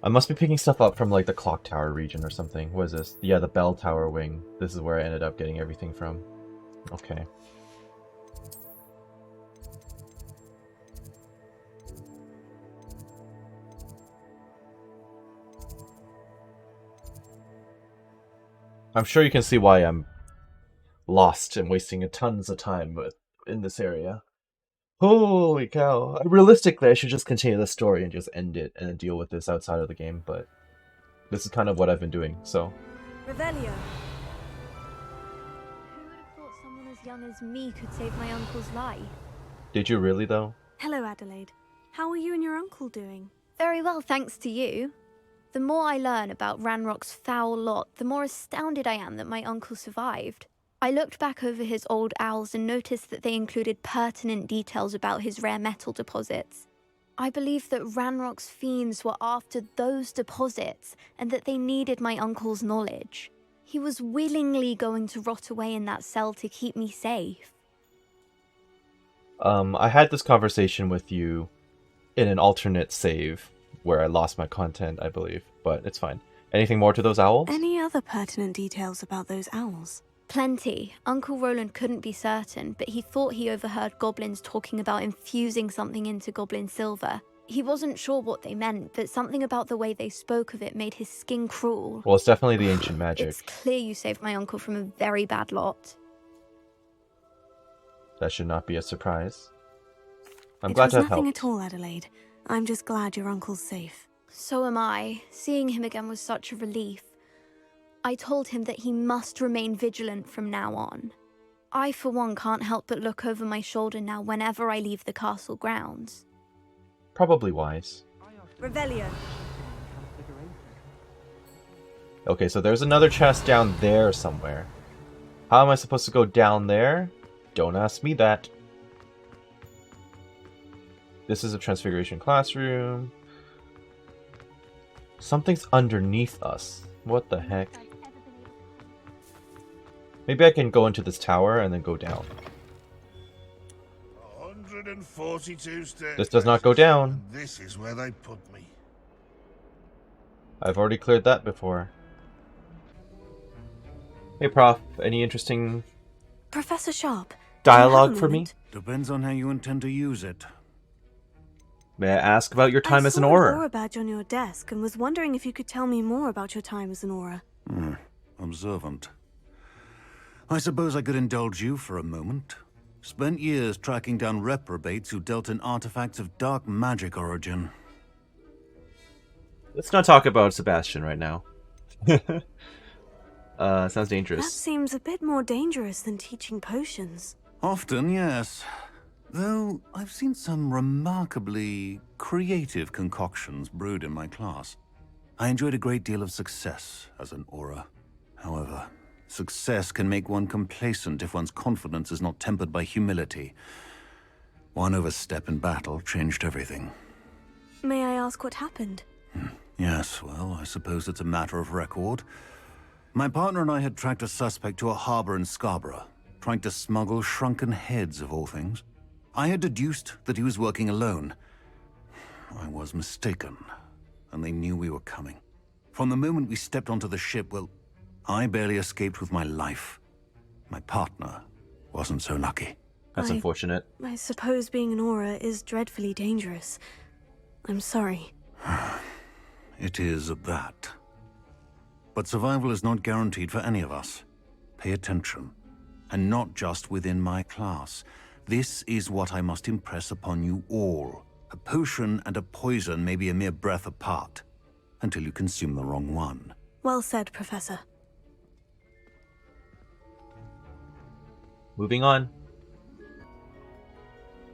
I must be picking stuff up from like the clock tower region or something. What is this? Yeah, the bell tower wing. This is where I ended up getting everything from. Okay. I'm sure you can see why I'm lost and wasting tons of time in this area. Holy cow. Realistically, I should just continue the story and just end it and deal with this outside of the game, but this is kind of what I've been doing, so. Revelio. Who would have thought someone as young as me could save my uncle's life? Did you really, though? Hello, Adelaide. How are you and your uncle doing? Very well, thanks to you. The more I learn about Ranrock's foul lot, the more astounded I am that my uncle survived. I looked back over his old owls and noticed that they included pertinent details about his rare metal deposits. I believe that Ranrock's fiends were after those deposits and that they needed my uncle's knowledge. He was willingly going to rot away in that cell to keep me safe. I had this conversation with you in an alternate save where I lost my content, I believe, but it's fine. Anything more to those owls? Any other pertinent details about those owls? Plenty. Uncle Roland couldn't be certain, but he thought he overheard goblins talking about infusing something into goblin silver. He wasn't sure what they meant, but something about the way they spoke of it made his skin crawl. Well, it's definitely the ancient magic. It's clear you saved my uncle from a very bad lot. That should not be a surprise. I'm glad to have helped. It was nothing at all, Adelaide. I'm just glad your uncle's safe. So am I. Seeing him again was such a relief. I told him that he must remain vigilant from now on. I, for one, can't help but look over my shoulder now whenever I leave the castle grounds. Probably wise. Revelio. Okay, so there's another chest down there somewhere. How am I supposed to go down there? Don't ask me that. This is a Transfiguration classroom. Something's underneath us. What the heck? Maybe I can go into this tower and then go down. 142 steps. This does not go down. This is where they put me. I've already cleared that before. Hey, Prof. Any interesting Professor Sharp. dialogue for me? Depends on how you intend to use it. May I ask about your time as an I Auror? saw an Auror badge on your desk and was wondering if you could tell me more about your time as an Auror. Observant. I suppose I could indulge you for a moment. Spent years tracking down reprobates who dealt in artifacts of dark magic origin. Let's not talk about Sebastian right now. Sounds dangerous. That seems a bit more dangerous than teaching potions. Often, yes. Though I've seen some remarkably creative concoctions brewed in my class. I enjoyed a great deal of success as an aura. However, success can make one complacent if one's confidence is not tempered by humility. One overstep in battle changed everything. May I ask what happened? Yes, well, I suppose it's a matter of record. My partner and I had tracked a suspect to a harbor in Scarborough, trying to smuggle shrunken heads of all things. I had deduced that he was working alone. I was mistaken, and they knew we were coming. From the moment we stepped onto the ship, well, I barely escaped with my life. My partner wasn't so lucky. That's unfortunate. I suppose being an aura is dreadfully dangerous. I'm sorry. It is at that. But survival is not guaranteed for any of us. Pay attention. And not just within my class. This is what I must impress upon you all. A potion and a poison may be a mere breath apart, until you consume the wrong one. Well said, Professor. Moving on.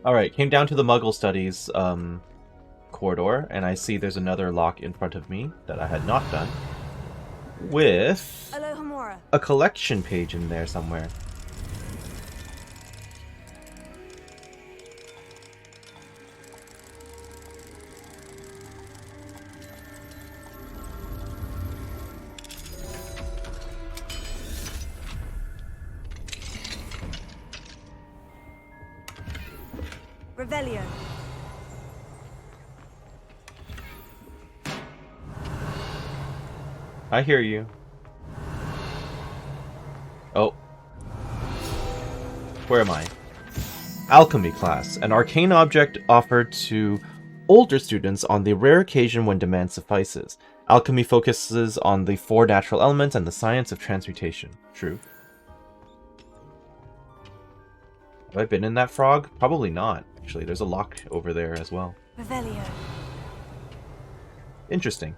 Alright, came down to the Muggle Studies corridor, and I see there's another lock in front of me that I had not done. With a collection page in there somewhere. Revelio. I hear you. Oh. Where am I? Alchemy class. An arcane object offered to older students on the rare occasion when demand suffices. Alchemy focuses on the 4 natural elements and the science of transmutation. True. Have I been in that frog? Probably not. Actually, there's a lock over there as well. Revelio. Interesting.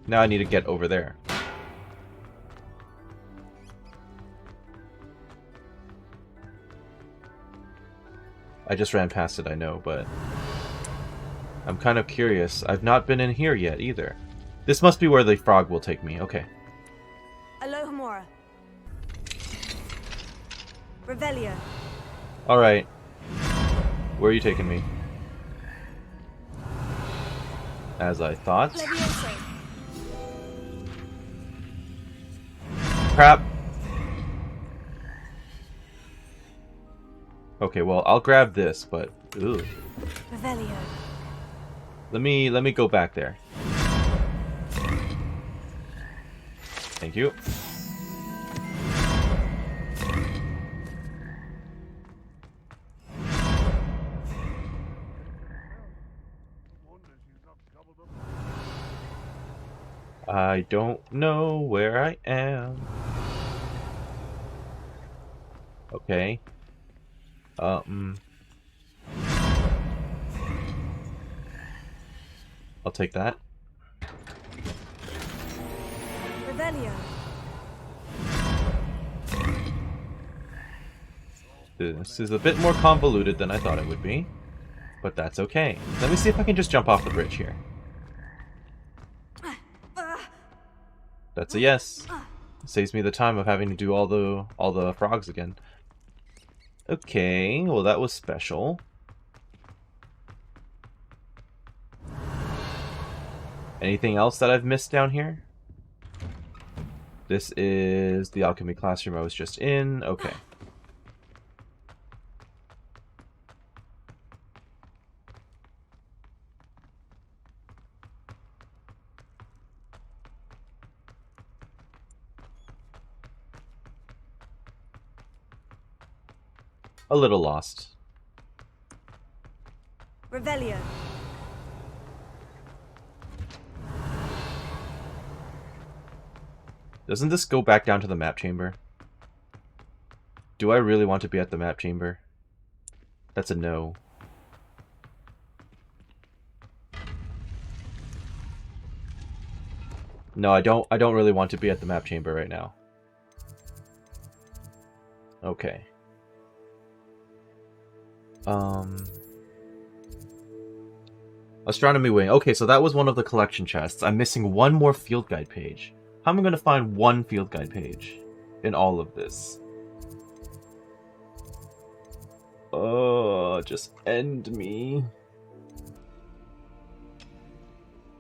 Now I need to get over there. I just ran past it, I know, but I'm kind of curious. I've not been in here yet either. This must be where the frog will take me. Okay. Alohomora. Revelio. Alright. Where are you taking me? As I thought. Levioso. Crap. Okay, well, I'll grab this, but ooh. Revelio. Let me go back there. Thank you. I don't know where I am. Okay. I'll take that. Revelio. This is a bit more convoluted than I thought it would be, but that's okay. Let me see if I can just jump off the bridge here. That's a yes. Saves me the time of having to do all the frogs again. Okay, well that was special. Anything else that I've missed down here? This is the alchemy classroom I was just in. Okay. A little lost. Revelio. Doesn't this go back down to the map chamber? Do I really want to be at the map chamber? That's a no. No, I don't really want to be at the map chamber right now. Okay. Astronomy wing. Okay, so that was one of the collection chests. I'm missing one more field guide page. How am I going to find one field guide page in all of this? Oh, just end me.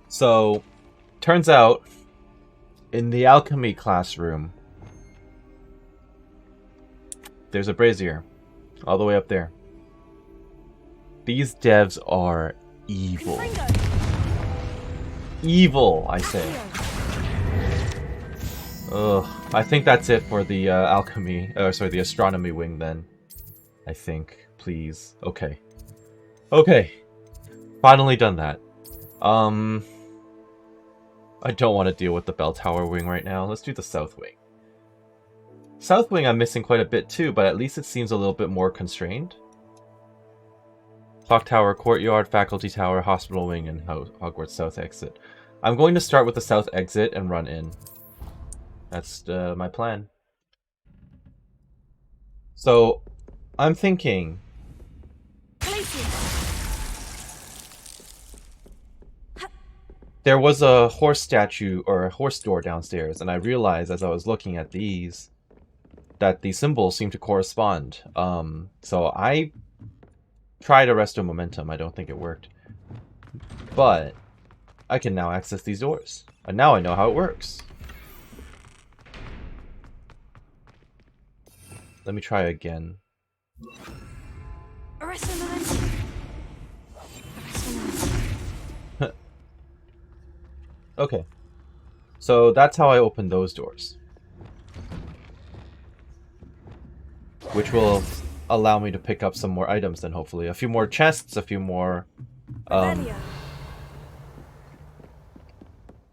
So, turns out, in the alchemy classroom, there's a brazier all the way up there. These devs are evil. Evil, I say. Ugh. I think that's it for the the astronomy wing then. I think. Please. Okay. Okay. Finally done that. I don't want to deal with the bell tower wing right now. Let's do the south wing. South wing I'm missing quite a bit too, but at least it seems a little bit more constrained. Clock tower, courtyard, faculty tower, hospital wing, and Hogwarts south exit. I'm going to start with the south exit and run in. That's my plan. So, I'm thinking... There was a horse statue, or a horse door downstairs, and I realized as I was looking at these that the symbols seem to correspond. So I tried Arresto Momentum. I don't think it worked. But I can now access these doors. And now I know how it works. Let me try again. Arresto Momentum. Okay. So that's how I open those doors. Which will allow me to pick up some more items then, hopefully. A few more chests, a few more...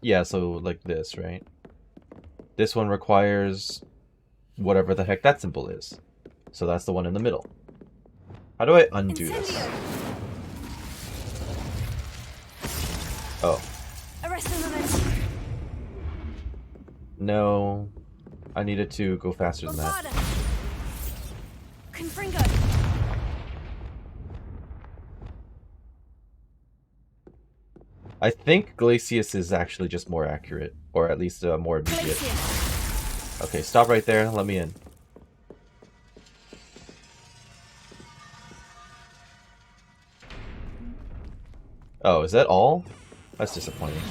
yeah, so like this, right? This one requires whatever the heck that symbol is. So that's the one in the middle. How do I undo this? Oh. No. I needed to go faster than that. I think Glacius is actually just more accurate, or at least more immediate. Okay, stop right there. Let me in. Oh, is that all? That's disappointing.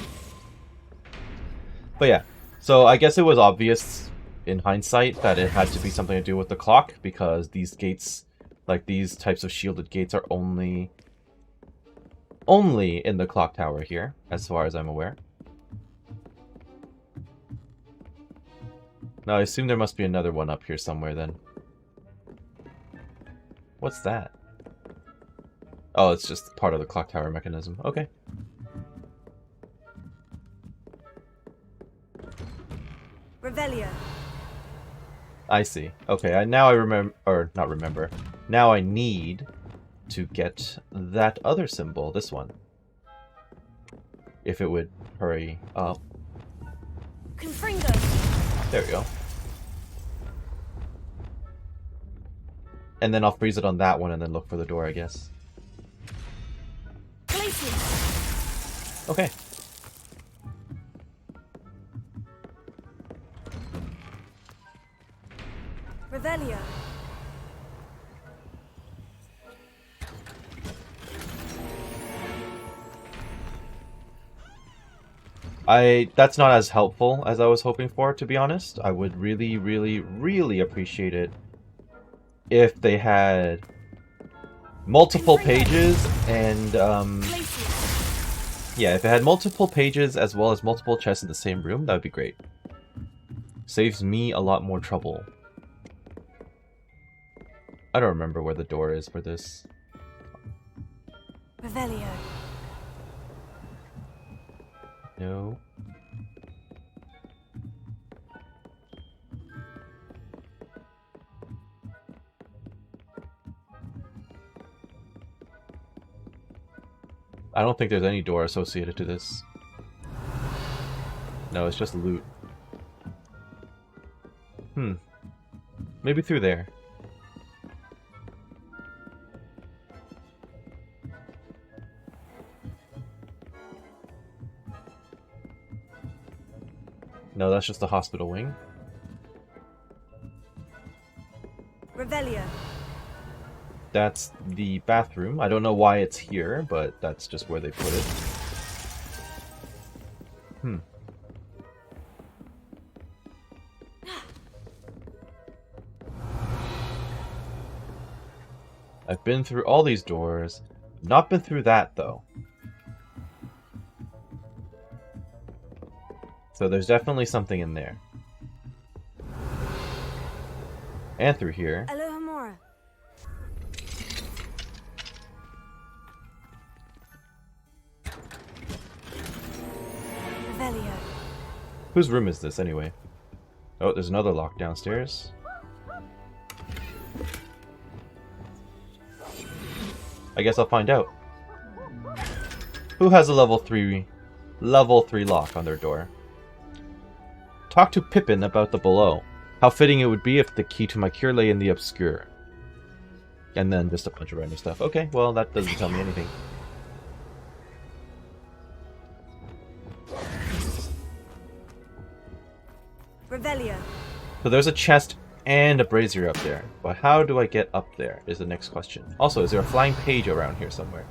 But yeah, so I guess it was obvious in hindsight that it had to be something to do with the clock, because these gates, like these types of shielded gates, are only in the clock tower here, as far as I'm aware. Now I assume there must be another one up here somewhere then. What's that? Oh, it's just part of the clock tower mechanism. Okay. Revelio. I see. Okay, now I remember, or not remember. Now I need to get that other symbol, this one. If it would hurry up. There we go. And then I'll freeze it on that one and then look for the door, I guess. Okay. Revelio. That's not as helpful as I was hoping for, to be honest. I would really, really, really appreciate it if they had multiple pages and, yeah, if it had multiple pages as well as multiple chests in the same room, that would be great. Saves me a lot more trouble. I don't remember where the door is for this. Revelio. No. I don't think there's any door associated to this. No, it's just loot. Maybe through there. No, that's just the hospital wing. Revelio. That's the bathroom. I don't know why it's here, but that's just where they put it. I've been through all these doors. Not been through that, though. So there's definitely something in there. And through here. Alohomora. Revelio. Whose room is this, anyway? Oh, there's another lock downstairs. I guess I'll find out. Who has a level 3 lock on their door? Talk to Pippin about the below. How fitting it would be if the key to my cure lay in the obscure. And then just a bunch of random stuff. Okay, well, that doesn't tell me anything. Revelio. So there's a chest and a brazier up there. But how do I get up there is the next question. Also, is there a flying page around here somewhere?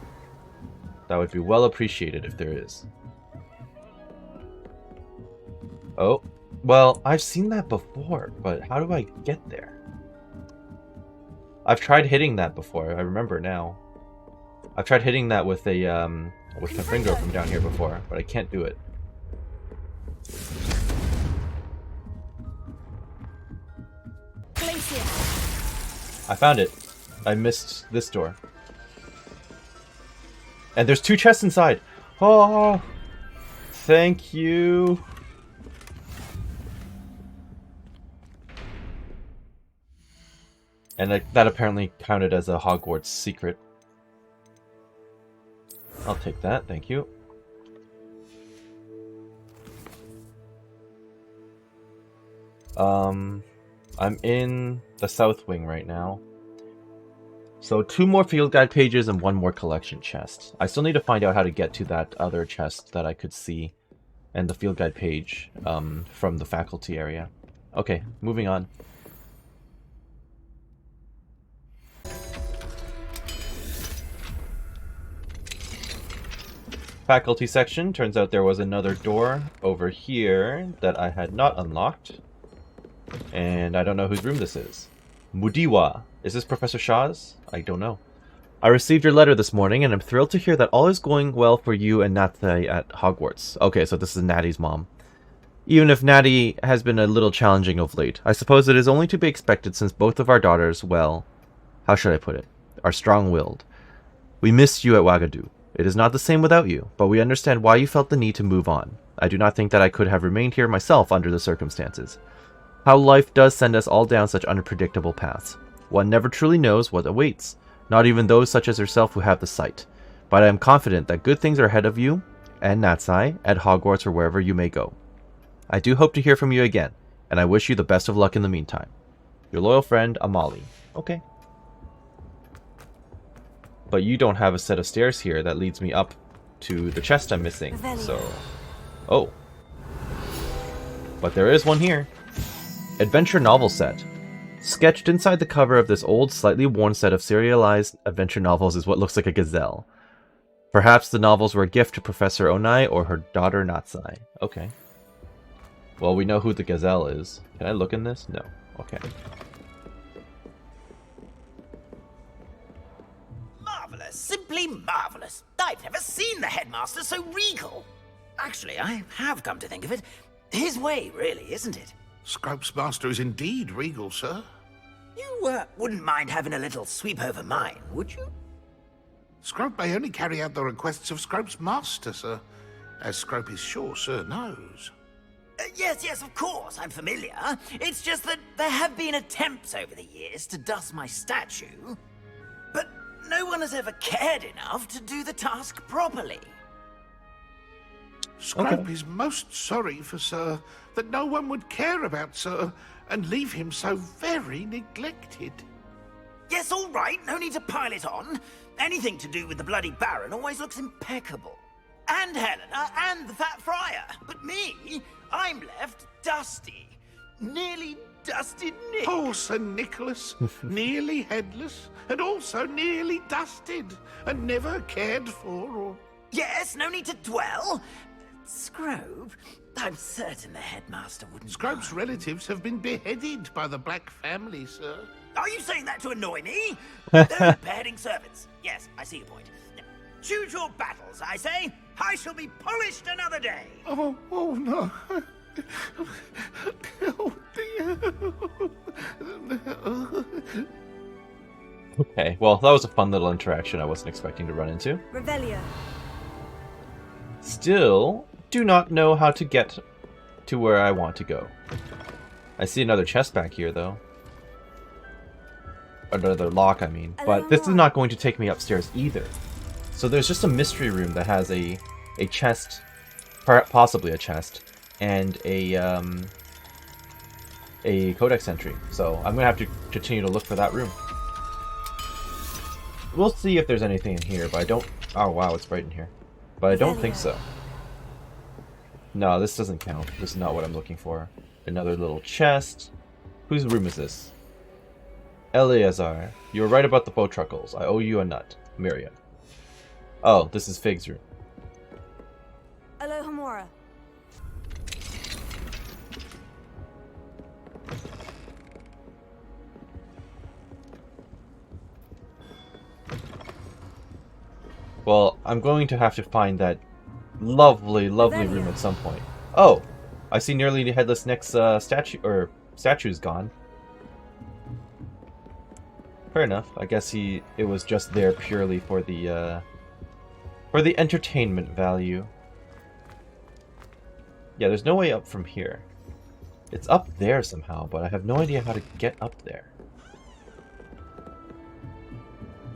That would be well appreciated if there is. Oh, well, I've seen that before, but how do I get there? I've tried hitting that before, I remember now. I've tried hitting that with a with my finger from down here before, but I can't do it. I found it. I missed this door. And there's 2 chests inside. Oh, thank you. And that apparently counted as a Hogwarts secret. I'll take that, thank you. I'm in the South Wing right now. So 2 more field guide pages and 1 more collection chest. I still need to find out how to get to that other chest that I could see and the field guide page from the faculty area. Okay, moving on. Faculty section. Turns out there was another door over here that I had not unlocked. And I don't know whose room this is. Mudiwa. Is this Professor Shaw's? I don't know. I received your letter this morning, and I'm thrilled to hear that all is going well for you and Nathalie at Hogwarts. Okay, so this is Natty's mom. Even if Natty has been a little challenging of late, I suppose it is only to be expected since both of our daughters, well, how should I put it, are strong-willed. We missed you at Wagadu. It is not the same without you, but we understand why you felt the need to move on. I do not think that I could have remained here myself under the circumstances. How life does send us all down such unpredictable paths. One never truly knows what awaits, not even those such as yourself who have the sight. But I am confident that good things are ahead of you, and Natsai, at Hogwarts or wherever you may go. I do hope to hear from you again, and I wish you the best of luck in the meantime. Your loyal friend, Amali. Okay. But you don't have a set of stairs here that leads me up to the chest I'm missing, so... Oh. But there is one here. Adventure novel set. Sketched inside the cover of this old, slightly worn set of serialized adventure novels is what looks like a gazelle. Perhaps the novels were a gift to Professor Onai or her daughter Natsai. Okay. Well, we know who the gazelle is. Can I look in this? No. Okay. Marvelous. Simply marvelous. I've never seen the headmaster so regal. Actually, I have come to think of it. His way, really, isn't it? Scrope's master is indeed regal, sir. You wouldn't mind having a little sweep over mine, would you? Scrope may only carry out the requests of Scrope's master, sir. As Scrope is sure, sir knows. Yes, of course, I'm familiar. It's just that there have been attempts over the years to dust my statue. But no one has ever cared enough to do the task properly. Scrope is most sorry for Sir that no one would care about Sir and leave him so very neglected. Yes, all right, no need to pile it on. Anything to do with the bloody Baron always looks impeccable. And Helena, and the Fat Friar. But me, I'm left dusty. Nearly dusted Nick. Poor Sir Nicholas, nearly headless, and also nearly dusted, and never cared for or... Yes, no need to dwell. Scrope, I'm certain the headmaster wouldn't... Scrope's relatives have been beheaded by the Black family, sir. Are you saying that to annoy me? They're beheading servants. Yes, I see your point. Choose your battles, I say. I shall be polished another day. Oh no. Oh, dear. Okay, well, that was a fun little interaction I wasn't expecting to run into. Revelio. Still, do not know how to get to where I want to go. I see another chest back here, though. Another lock, I mean. But this is not going to take me upstairs either. So there's just a mystery room that has a chest, possibly a chest, and a codex entry. So I'm gonna have to continue to look for that room. We'll see if there's anything in here, but I don't... Oh wow, it's bright in here. But I don't think so. No, this doesn't count. This is not what I'm looking for. Another little chest. Whose room is this? Eleazar, you were right about the bowtruckles. I owe you a nut. Miriam. Oh, this is Fig's room. Alohomora. Well, I'm going to have to find that lovely, lovely room at some point. Oh! I see nearly the Headless Nick's statue's gone. Fair enough. I guess it was just there purely for the entertainment value. Yeah, there's no way up from here. It's up there somehow, but I have no idea how to get up there.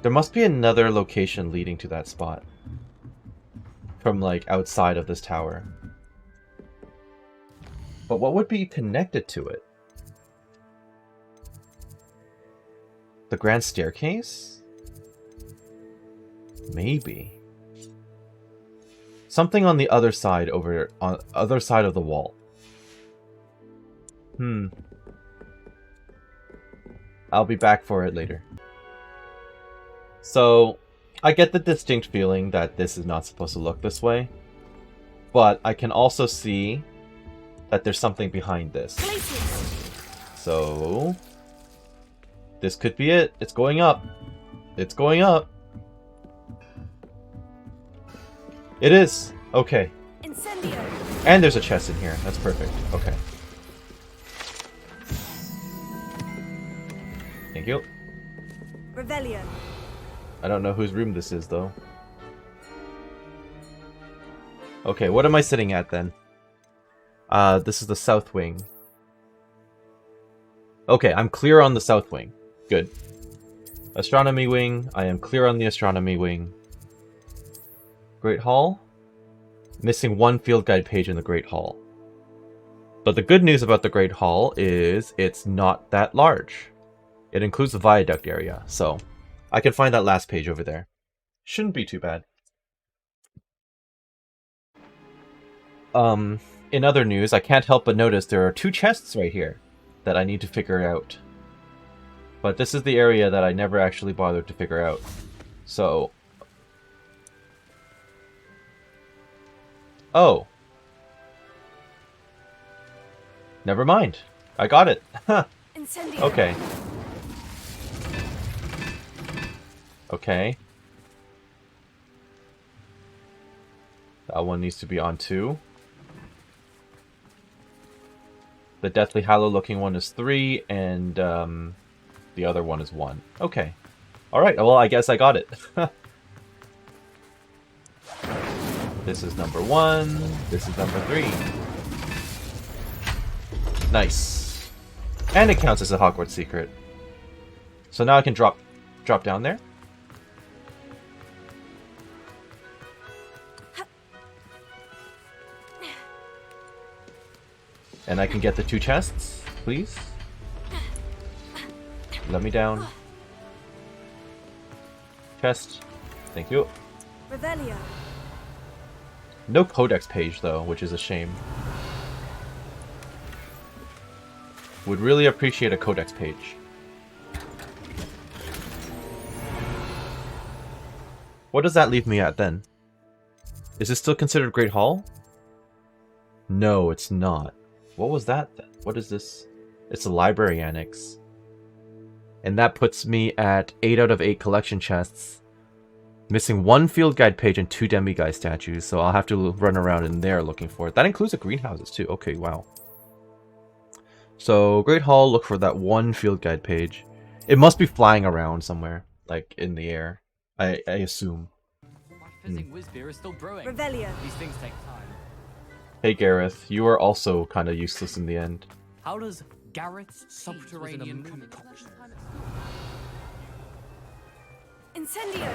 There must be another location leading to that spot. From, like, outside of this tower. But what would be connected to it? The grand staircase? Maybe. Something on the other side on other side of the wall. I'll be back for it later. So, I get the distinct feeling that this is not supposed to look this way. But I can also see that there's something behind this. So, this could be it. It's going up. It's going up. It is. Okay. Incendio. And there's a chest in here. That's perfect. Okay. Thank you. Revelio. I don't know whose room this is, though. Okay, what am I sitting at, then? This is the south wing. Okay, I'm clear on the south wing. Good. Astronomy wing. I am clear on the astronomy wing. Great Hall? Missing one field guide page in the Great Hall. But the good news about the Great Hall is it's not that large. It includes the viaduct area, so I can find that last page over there. Shouldn't be too bad. In other news, I can't help but notice there are two chests right here that I need to figure out. But this is the area that I never actually bothered to figure out. So... Oh. Never mind. I got it. Okay. Okay. That one needs to be on 2. The Deathly Hallow looking one is 3, and the other one is 1. Okay. Alright, well, I guess I got it. This is number 1. This is number 3. Nice. And it counts as a Hogwarts secret. So now I can drop down there. And I can get the 2 chests, please? Let me down. Chest. Thank you. Revelio. No codex page, though, which is a shame. Would really appreciate a codex page. What does that leave me at, then? Is this still considered Great Hall? No, it's not. What was that, then? What is this? It's a library annex. And that puts me at 8 out of 8 collection chests. Missing 1 field guide page and 2 demiguise statues, so I'll have to run around in there looking for it. That includes the greenhouses too. Okay, wow. So, Great Hall, look for that 1 field guide page. It must be flying around somewhere, like in the air. I assume. Fizzing whiz beer is still brewing. Revelio. These things take time. Hey Gareth, you are also kind of useless in the end. How does Gareth's subterranean concoction? Incendio.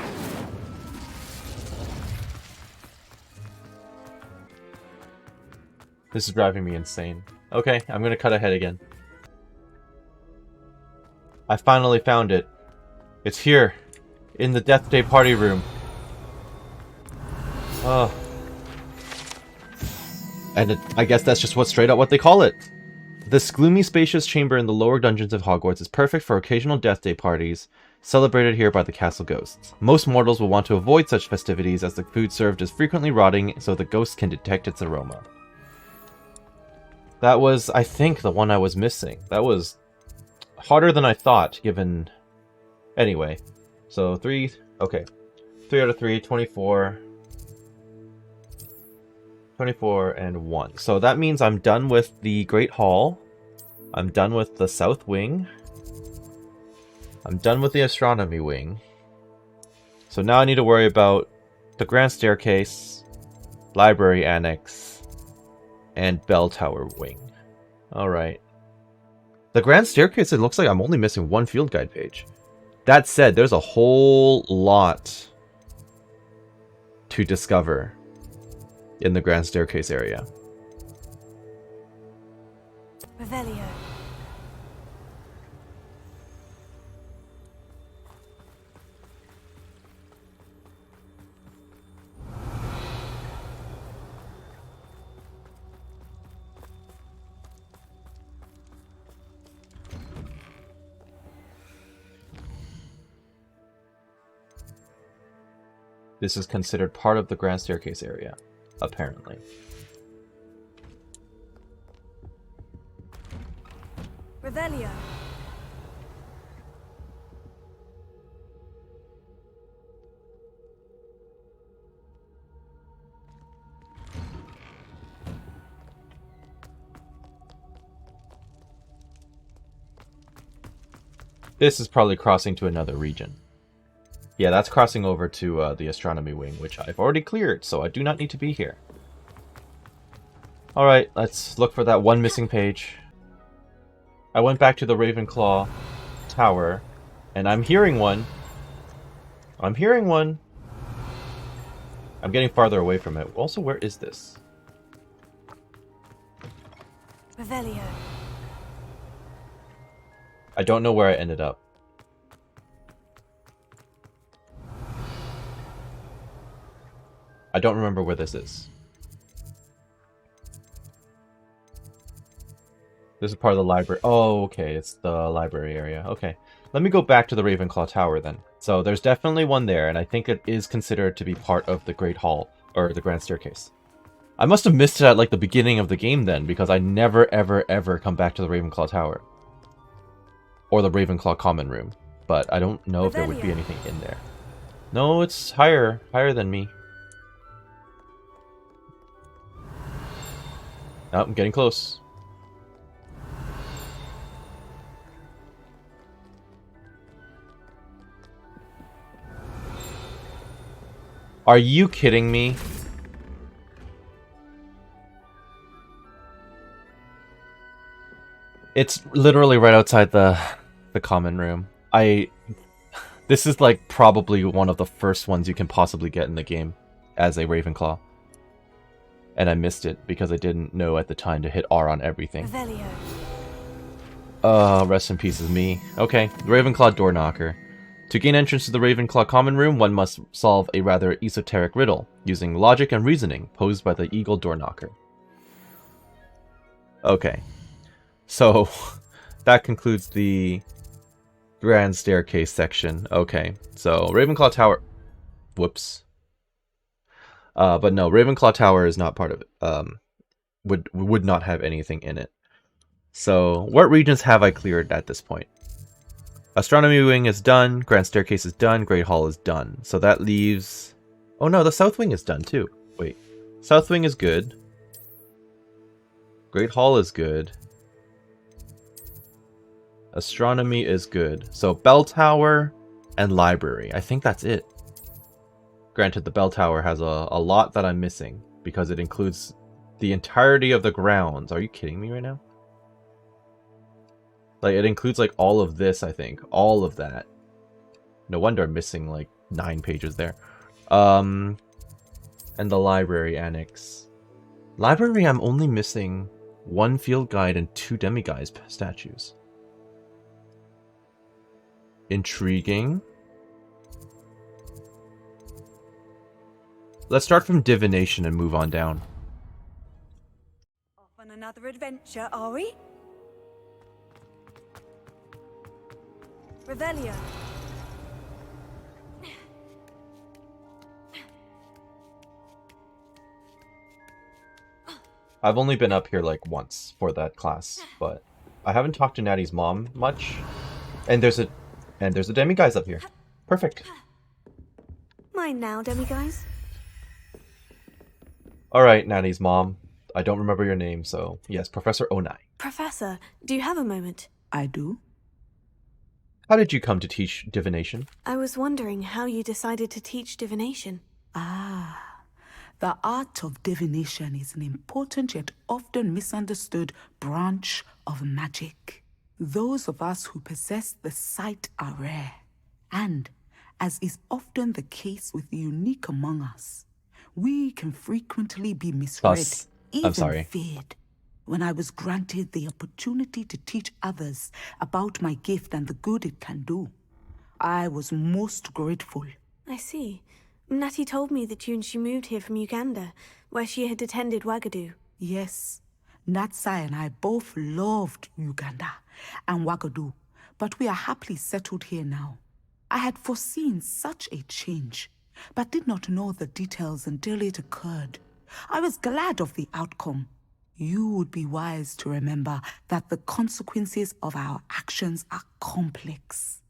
This is driving me insane. Okay, I'm gonna cut ahead again. I finally found it. It's here, in the Death Day party room. Oh. And I guess that's just straight up what they call it. This gloomy, spacious chamber in the lower dungeons of Hogwarts is perfect for occasional Death Day parties, celebrated here by the castle ghosts. Most mortals will want to avoid such festivities as the food served is frequently rotting so the ghosts can detect its aroma. That was, I think, the one I was missing. That was harder than I thought, given... Anyway. So, 3... Okay. 3 out of 3, 24... 24 and 1. So that means I'm done with the Great Hall. I'm done with the South Wing. I'm done with the Astronomy Wing. So now I need to worry about the Grand Staircase, Library Annex, and Bell Tower Wing. Alright. The Grand Staircase, it looks like I'm only missing 1 field guide page. That said, there's a whole lot to discover in the Grand Staircase area. Revelio. This is considered part of the Grand Staircase area, apparently. Revelio. This is probably crossing to another region. Yeah, that's crossing over to the Astronomy Wing, which I've already cleared, so I do not need to be here. Alright, let's look for that 1 missing page. I went back to the Ravenclaw Tower, and I'm hearing one. I'm hearing one. I'm getting farther away from it. Also, where is this? Revelio. I don't know where I ended up. I don't remember where this is. This is part of the library. Oh, okay, it's the library area. Okay, let me go back to the Ravenclaw Tower then. So there's definitely one there, and I think it is considered to be part of the Great Hall, or the Grand Staircase. I must have missed it at like the beginning of the game then, because I never ever ever come back to the Ravenclaw Tower. Or the Ravenclaw Common Room. But I don't know if there would be anything in there. No, it's higher than me. Oh, I'm getting close. Are you kidding me? It's literally right outside the common room. This is like probably one of the first ones you can possibly get in the game as a Ravenclaw. and I missed it because I didn't know at the time to hit R on everything. Revelio. Rest in peace is me. Okay, the Ravenclaw door knocker. To gain entrance to the Ravenclaw common room, one must solve a rather esoteric riddle, using logic and reasoning posed by the eagle door knocker. Okay. So, that concludes the grand staircase section. Okay, so Ravenclaw Tower... Whoops. But no, Ravenclaw Tower is not part of it. Would not have anything in it. So, what regions have I cleared at this point? Astronomy Wing is done, Grand Staircase is done, Great Hall is done. So that leaves... Oh no, the South Wing is done too. Wait. South Wing is good. Great Hall is good. Astronomy is good. So Bell Tower and Library. I think that's it. Granted, the Bell Tower has a lot that I'm missing because it includes the entirety of the grounds. Are you kidding me right now? Like, it includes, like, all of this, I think. All of that. No wonder I'm missing, like, 9 pages there. And the library annex. Library, I'm only missing 1 field guide and 2 demiguise statues. Intriguing. Let's start from divination and move on down. Off on another adventure, are we? Revelio. I've only been up here like once for that class, but I haven't talked to Natty's mom much. And there's a demiguise up here. Perfect. Mine now, demiguise. Alright, Natty's mom. I don't remember your name, so yes, Professor Onai. Professor, do you have a moment? I do. How did you come to teach divination? I was wondering how you decided to teach divination. Ah, the art of divination is an important yet often misunderstood branch of magic. Those of us who possess the sight are rare, and, as is often the case with the unique among us, we can frequently be misread, even feared. When I was granted the opportunity to teach others about my gift and the good it can do, I was most grateful. I see. Natty told me that you and she moved here from Uganda, where she had attended Wagadu. Yes, Natsai and I both loved Uganda and Wagadu, but we are happily settled here now. I had foreseen such a change, but did not know the details until it occurred. I was glad of the outcome. You would be wise to remember that the consequences of our actions are complex.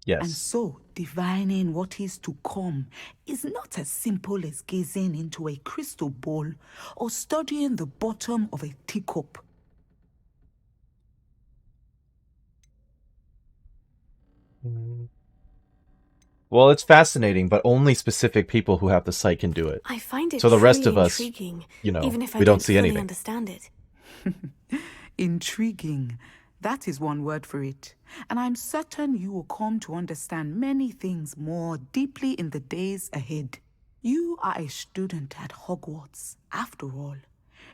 Yes. And so, divining what is to come is not as simple as gazing into a crystal ball or studying the bottom of a teacup. Well, it's fascinating, but only specific people who have the sight can do it. I find it so the rest of us, intriguing, you know, even if I we don't see fully anything. Understand it. Intriguing. That is one word for it. And I'm certain you will come to understand many things more deeply in the days ahead. You are a student at Hogwarts, after all.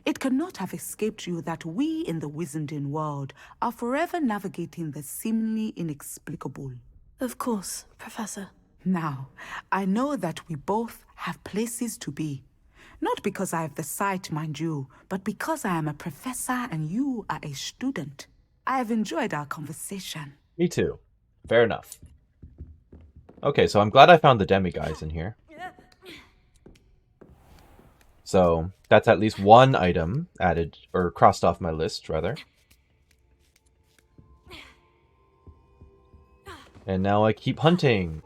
It cannot have escaped you that we in the Wizarding world are forever navigating the seemingly inexplicable. Of course, Professor. Now, I know that we both have places to be. Not because I have the sight, mind you, but because I am a professor and you are a student. I have enjoyed our conversation. Me too. Fair enough. Okay, so I'm glad I found the demiguise in here. So, that's at least one item added, or crossed off my list, rather. And now I keep hunting.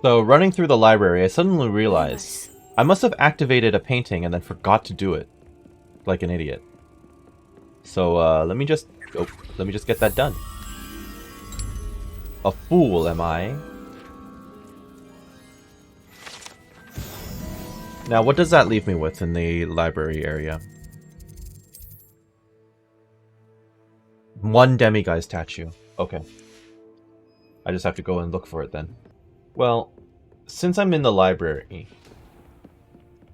So, running through the library, I suddenly realized I must have activated a painting and then forgot to do it. Like an idiot. So, let me just get that done. A fool, am I? Now, what does that leave me with in the library area? 1 demiguise statue. Okay. I just have to go and look for it then. Well, since I'm in the library,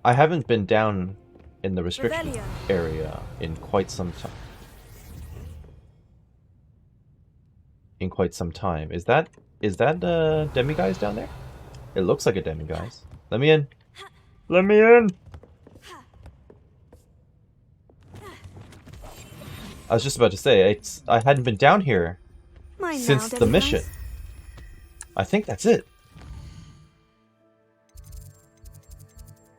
I haven't been down in the restriction Revelio. area in quite some time. Is that demiguise down there? It looks like a demiguise. Let me in. Let me in. I was just about to say I hadn't been down here Mine since now, the demiguise. mission. I think that's it.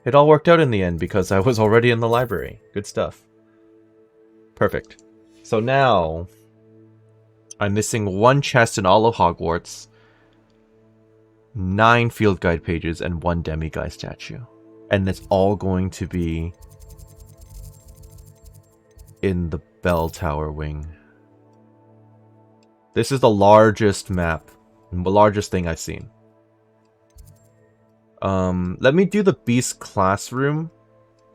It all worked out in the end because I was already in the library. Good stuff. Perfect. So now I'm missing 1 chest in all of Hogwarts, 9 field guide pages, and 1 demiguise statue. And it's all going to be in the bell tower wing. This is the largest map, the largest thing I've seen. Let me do the beast classroom.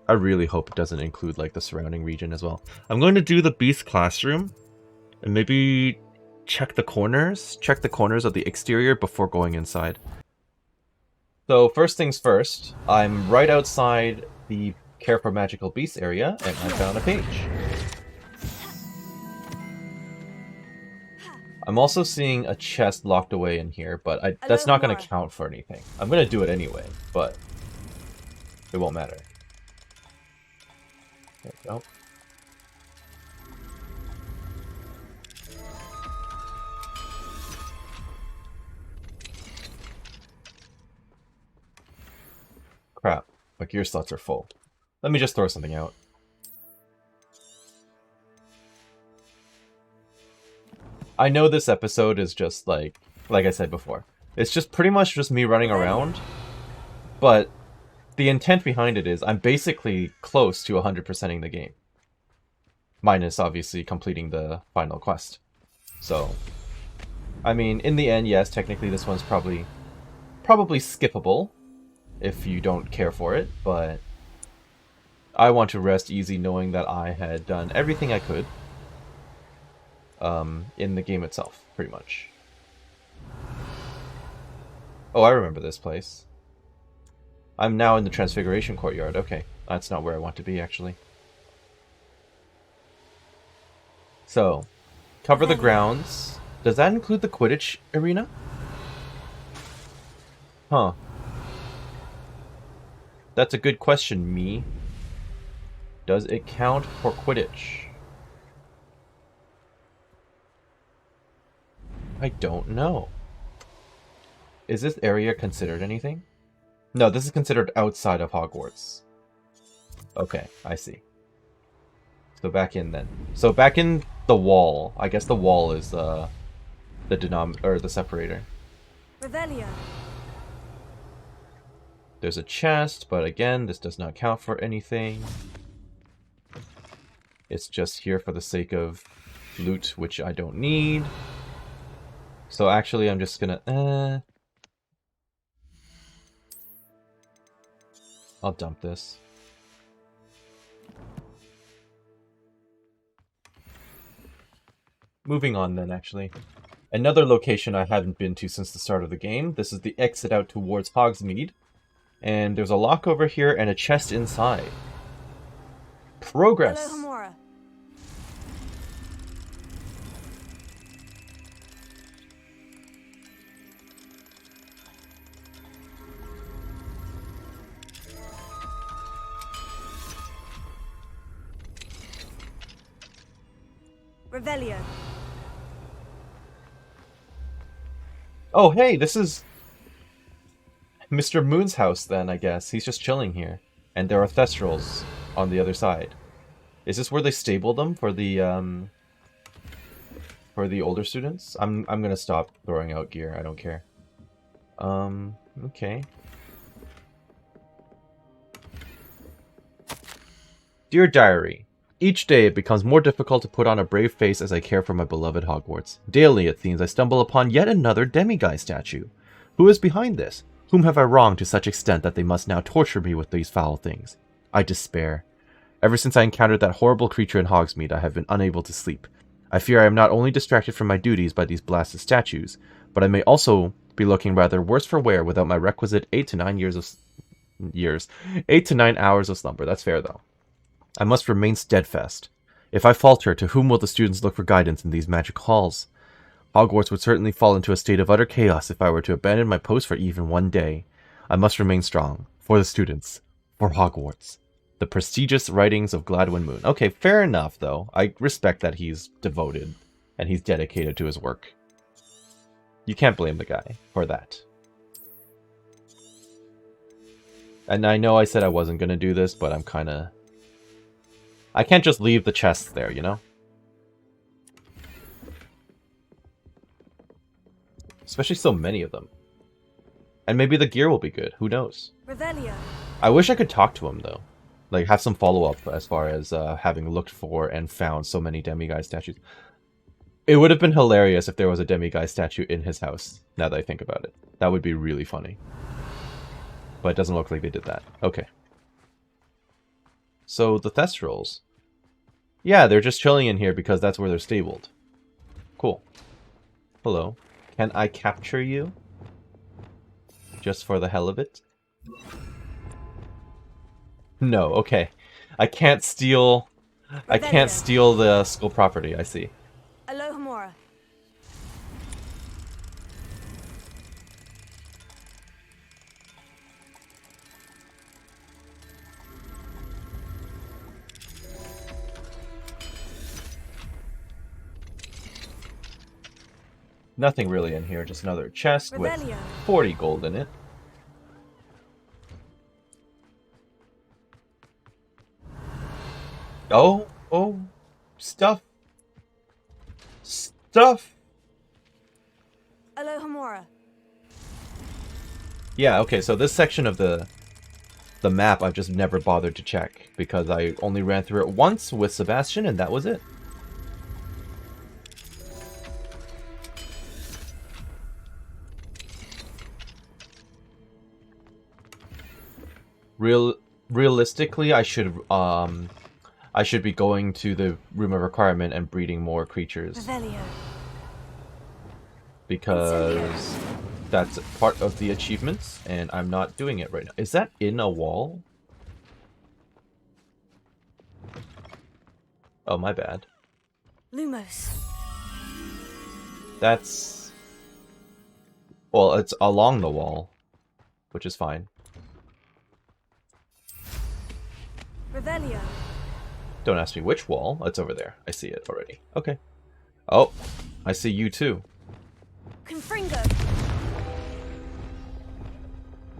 I really hope it doesn't include like the surrounding region as well. I'm going to do the beast classroom and maybe check the corners of the exterior before going inside. So first things first, I'm right outside the Care for Magical Beasts area and I found a page. I'm also seeing a chest locked away in here, but that's not going to count for anything. I'm going to do it anyway, but it won't matter. There we go. Crap, my gear slots are full. Let me just throw something out. I know this episode is just like I said before, it's just pretty much just me running around, but the intent behind it is I'm basically close to 100%ing the game. Minus, obviously, completing the final quest. So, I mean, in the end, yes, technically this one's probably skippable if you don't care for it, but I want to rest easy knowing that I had done everything I could in the game itself, pretty much. Oh, I remember this place. I'm now in the Transfiguration Courtyard. Okay, that's not where I want to be, actually. So, cover the grounds. Does that include the Quidditch arena? Huh. That's a good question, me. Does it count for Quidditch? I don't know. Is this area considered anything? No, this is considered outside of Hogwarts. Okay, I see. So back in then. So back in the wall. I guess the wall is the separator. Revelio. There's a chest, but again, this does not count for anything. It's just here for the sake of loot, which I don't need. So actually, I'm just gonna... I'll dump this. Moving on then, actually. Another location I haven't been to since the start of the game. This is the exit out towards Hogsmeade. And there's a lock over here and a chest inside. Progress! Hello, Hamora. Revelio. Oh, hey, this is Mr. Moon's house then, I guess. He's just chilling here. And there are Thestrals on the other side. Is this where they stable them for the older students? I'm gonna stop throwing out gear, I don't care. Okay. Dear Diary, each day it becomes more difficult to put on a brave face as I care for my beloved Hogwarts. Daily, it seems, I stumble upon yet another demiguise statue. Who is behind this? Whom have I wronged to such extent that they must now torture me with these foul things? I despair. Ever since I encountered that horrible creature in Hogsmeade, I have been unable to sleep. I fear I am not only distracted from my duties by these blasted statues, but I may also be looking rather worse for wear without my requisite 8 to 9 hours of slumber. That's fair, though. I must remain steadfast. If I falter, to whom will the students look for guidance in these magic halls? Hogwarts would certainly fall into a state of utter chaos if I were to abandon my post for even one day. I must remain strong. For the students. For Hogwarts. The prestigious writings of Gladwin Moon. Okay, fair enough, though. I respect that he's devoted and he's dedicated to his work. You can't blame the guy for that. And I know I said I wasn't going to do this, but I'm kind of... I can't just leave the chests there, you know? Especially so many of them. And maybe the gear will be good. Who knows? Revelio. I wish I could talk to him, though. Like, have some follow-up as far as having looked for and found so many demiguise statues. It would have been hilarious if there was a demiguise statue in his house, now that I think about it. That would be really funny. But it doesn't look like they did that. Okay. So, the Thestrals. Yeah, they're just chilling in here because that's where they're stabled. Cool. Hello. Can I capture you? Just for the hell of it? No, okay. I can't steal... I can't steal the school property, I see. Alohomora. Nothing really in here, just another chest with 40 gold in it. Oh, stuff. Stuff. Alohomora. Yeah, okay, so this section of the map I've just never bothered to check because I only ran through it once with Sebastian and that was it. Realistically, I should be going to the room of requirement and breeding more creatures. Revelio. Because that's part of the achievements, and I'm not doing it right now. Is that in a wall? Oh, my bad. Lumos. That's... Well, it's along the wall, which is fine. Revelio. Don't ask me which wall. It's over there. I see it already. Okay. Oh, I see you too. Confringo.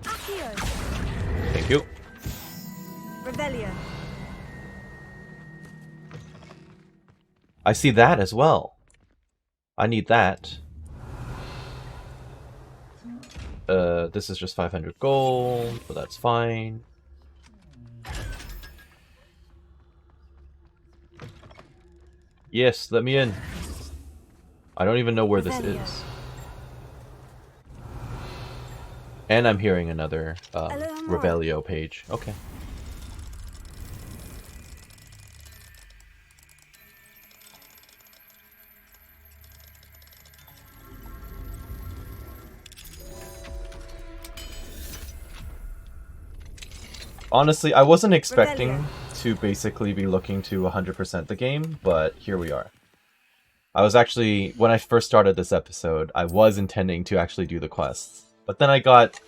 Accio. Thank you. Revelio. I see that as well. I need that. This is just 500 gold, but that's fine. Yes, let me in. I don't even know where this is. And I'm hearing another Revelio page. Okay. Honestly, I wasn't expecting to basically be looking to 100% the game, but here we are. I was actually, when I first started this episode, I was intending to actually do the quests. But then I got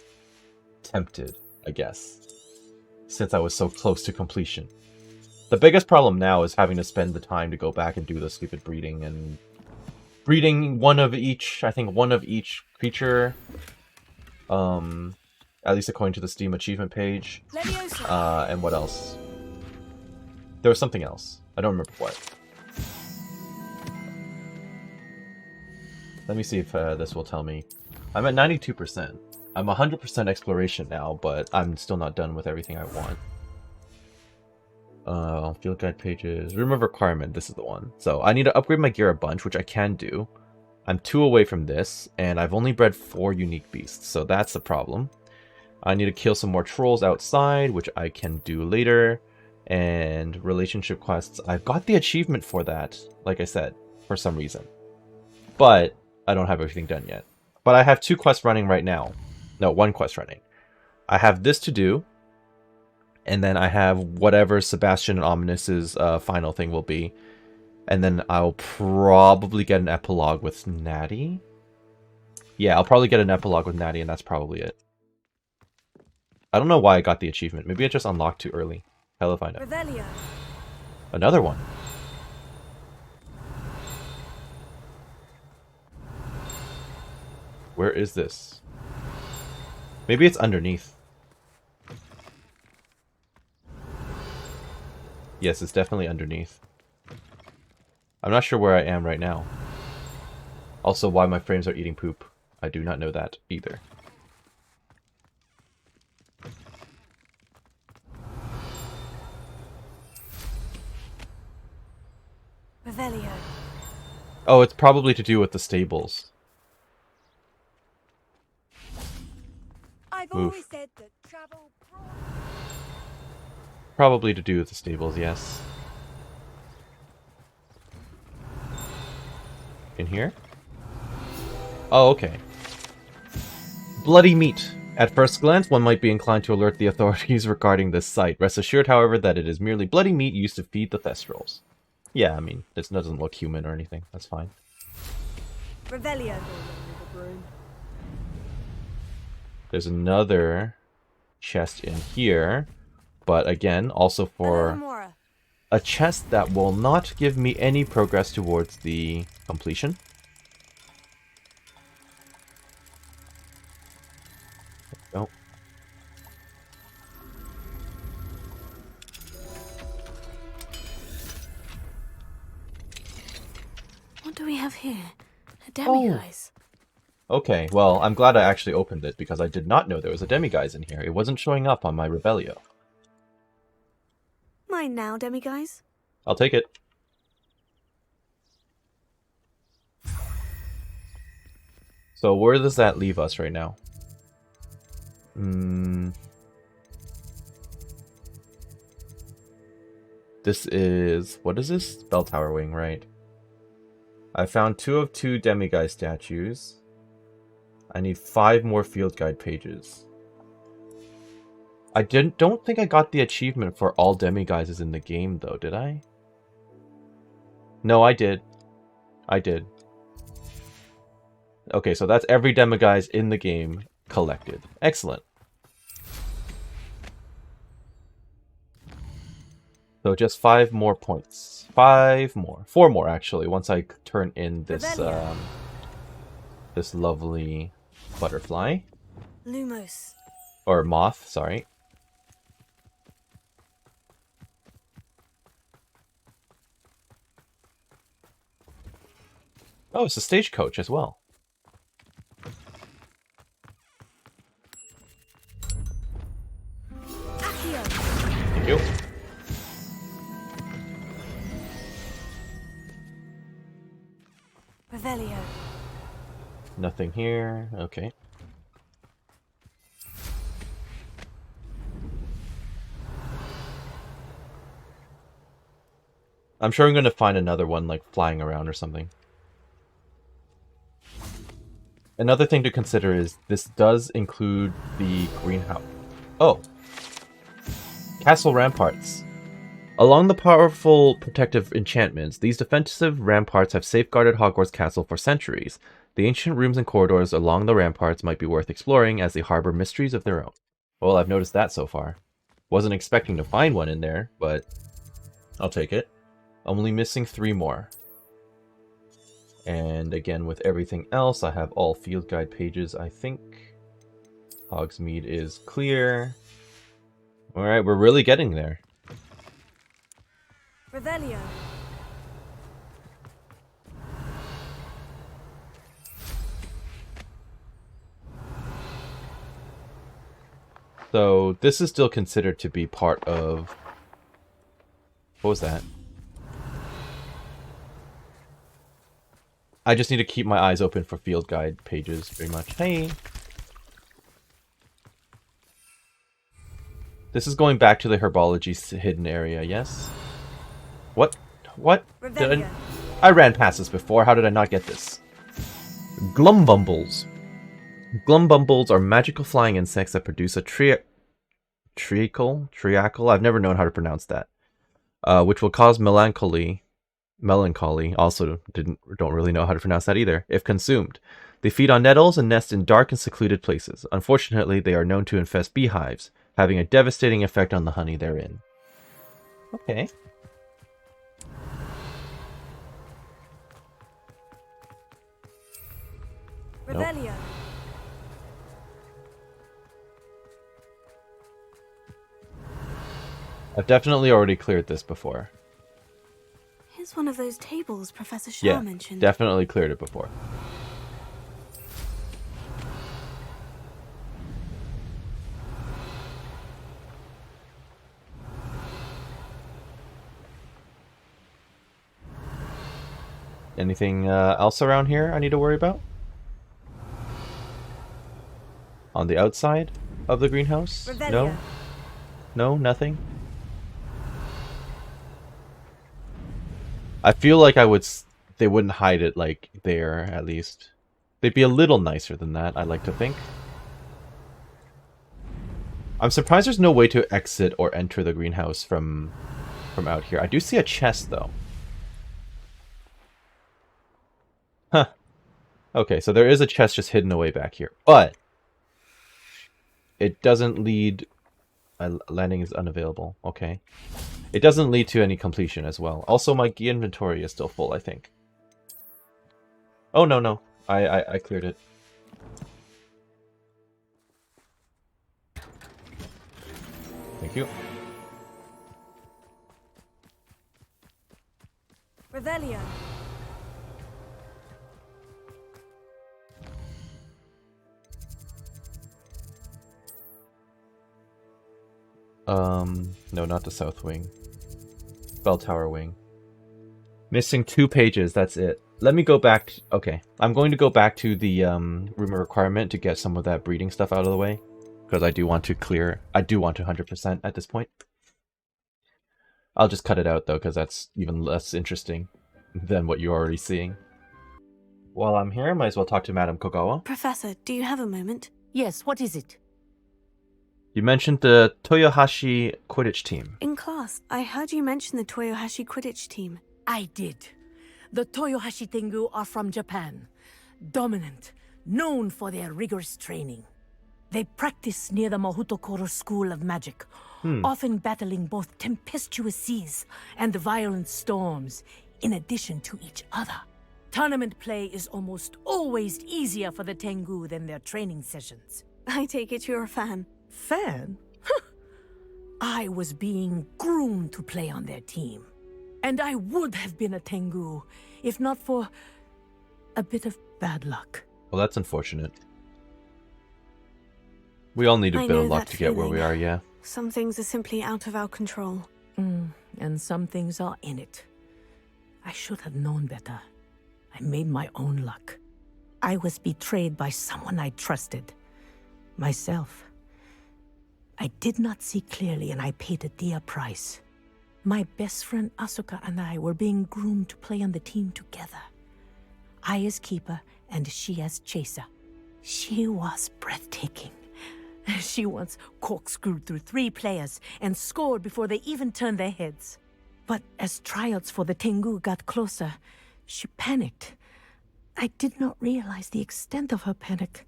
tempted, I guess, since I was so close to completion. The biggest problem now is having to spend the time to go back and do the stupid breeding, and breeding one of each, I think one of each creature, at least according to the Steam achievement page. And what else? There was something else. I don't remember what. Let me see if this will tell me. I'm at 92%. I'm 100% exploration now, but I'm still not done with everything I want. Field guide pages. Room of requirement. This is the one. So I need to upgrade my gear a bunch, which I can do. I'm 2 away from this, and I've only bred 4 unique beasts, so that's the problem. I need to kill some more trolls outside, which I can do later. And relationship quests. I've got the achievement for that, like I said, for some reason. But I don't have everything done yet. But I have 2 quests running right now. No, 1 quest running. I have this to do. And then I have whatever Sebastian and Ominous's final thing will be. And then I'll probably get an epilogue with Natty. Yeah, I'll probably get an epilogue with Natty, and that's probably it. I don't know why I got the achievement. Maybe it just unlocked too early. Hell if I know. Revelio. Another one. Where is this? Maybe it's underneath. Yes, it's definitely underneath. I'm not sure where I am right now. Also, why my frames are eating poop. I do not know that either. Revelio. Oh, it's probably to do with the stables. I've Move. always said that travel. Probably to do with the stables, yes. In here? Oh, okay. Bloody meat. At first glance, one might be inclined to alert the authorities regarding this site. Rest assured, however, that it is merely bloody meat used to feed the Thestrals. Yeah, I mean, this doesn't look human or anything. That's fine. Revelio. There's another chest in here. But again, also for a chest that will not give me any progress towards the completion. There we go. What do we have here? A demiguise. Okay, well, I'm glad I actually opened it because I did not know there was a demiguise in here. It wasn't showing up on my Rebellio. Mine now, demiguise. I'll take it. So where does that leave us right now? This is... what is this? Bell Tower Wing, right. I found 2 of 2 demiguise statues. I need 5 more field guide pages. I don't think I got the achievement for all demiguises in the game, though, did I? No, I did. I did. Okay, so that's every demiguise in the game collected. Excellent. So just 5 more points. 5 more. 4 more, actually, once I turn in this, this lovely butterfly. Lumos. Or moth, sorry. Oh, it's a stagecoach as well. Thank you. Revelio. Nothing here. Okay. I'm sure I'm going to find another one, like, flying around or something. Another thing to consider is this does include the greenhouse. Oh. Castle ramparts. Along the powerful protective enchantments, these defensive ramparts have safeguarded Hogwarts Castle for centuries. The ancient rooms and corridors along the ramparts might be worth exploring as they harbor mysteries of their own. Well, I've noticed that so far. Wasn't expecting to find one in there, but I'll take it. I'm only missing 3 more. And again, with everything else, I have all field guide pages, I think. Hogsmeade is clear. Alright, we're really getting there. Revelio. So, this is still considered to be part of... What was that? I just need to keep my eyes open for field guide pages, pretty much. Hey! This is going back to the herbology hidden area, yes? What? What? I ran past this before, how did I not get this? Glumbumbles. Glumbumbles are magical flying insects that produce a Triacle. I've never known how to pronounce that. Which will cause melancholy. Also, don't really know how to pronounce that either. If consumed, they feed on nettles and nest in dark and secluded places. Unfortunately, they are known to infest beehives, having a devastating effect on the honey therein. Okay. Revelio. I've definitely already cleared this before. Here's one of those tables Professor Shah mentioned. Definitely cleared it before. Anything else around here I need to worry about? On the outside of the greenhouse? Revelio. No? No, nothing? I feel like they wouldn't hide it like there, at least. They'd be a little nicer than that, I like to think. I'm surprised there's no way to exit or enter the greenhouse from out here. I do see a chest, though. Huh. Okay, so there is a chest just hidden away back here. But it doesn't lead... landing is unavailable. Okay. It doesn't lead to any completion as well. Also, my inventory is still full, I think. Oh, no. I cleared it. Thank you. Revelio. No, not the south wing. Bell tower wing. Missing 2 pages, that's it. Let me go back okay. I'm going to go back to the room of requirement to get some of that breeding stuff out of the way. Because I do want to 100% at this point. I'll just cut it out though, because that's even less interesting than what you're already seeing. While I'm here, I might as well talk to Madame Kogawa. Professor, do you have a moment? Yes, what is it? You mentioned the Toyohashi Quidditch team. In class, I heard you mention the Toyohashi Quidditch team. I did. The Toyohashi Tengu are from Japan. Dominant, known for their rigorous training. They practice near the Mahutokoro School of Magic, often battling both tempestuous seas and violent storms, in addition to each other. Tournament play is almost always easier for the Tengu than their training sessions. I take it you're a fan. Fan? I was being groomed to play on their team. And I would have been a Tengu, if not for a bit of bad luck. Well, that's unfortunate. We all need a bit of luck to get where we are, yeah. Some things are simply out of our control. And some things are in it. I should have known better. I made my own luck. I was betrayed by someone I trusted. Myself. I did not see clearly and I paid a dear price. My best friend Asuka and I were being groomed to play on the team together. I as keeper and she as chaser. She was breathtaking. She once corkscrewed through 3 players and scored before they even turned their heads. But as tryouts for the Tengu got closer, she panicked. I did not realize the extent of her panic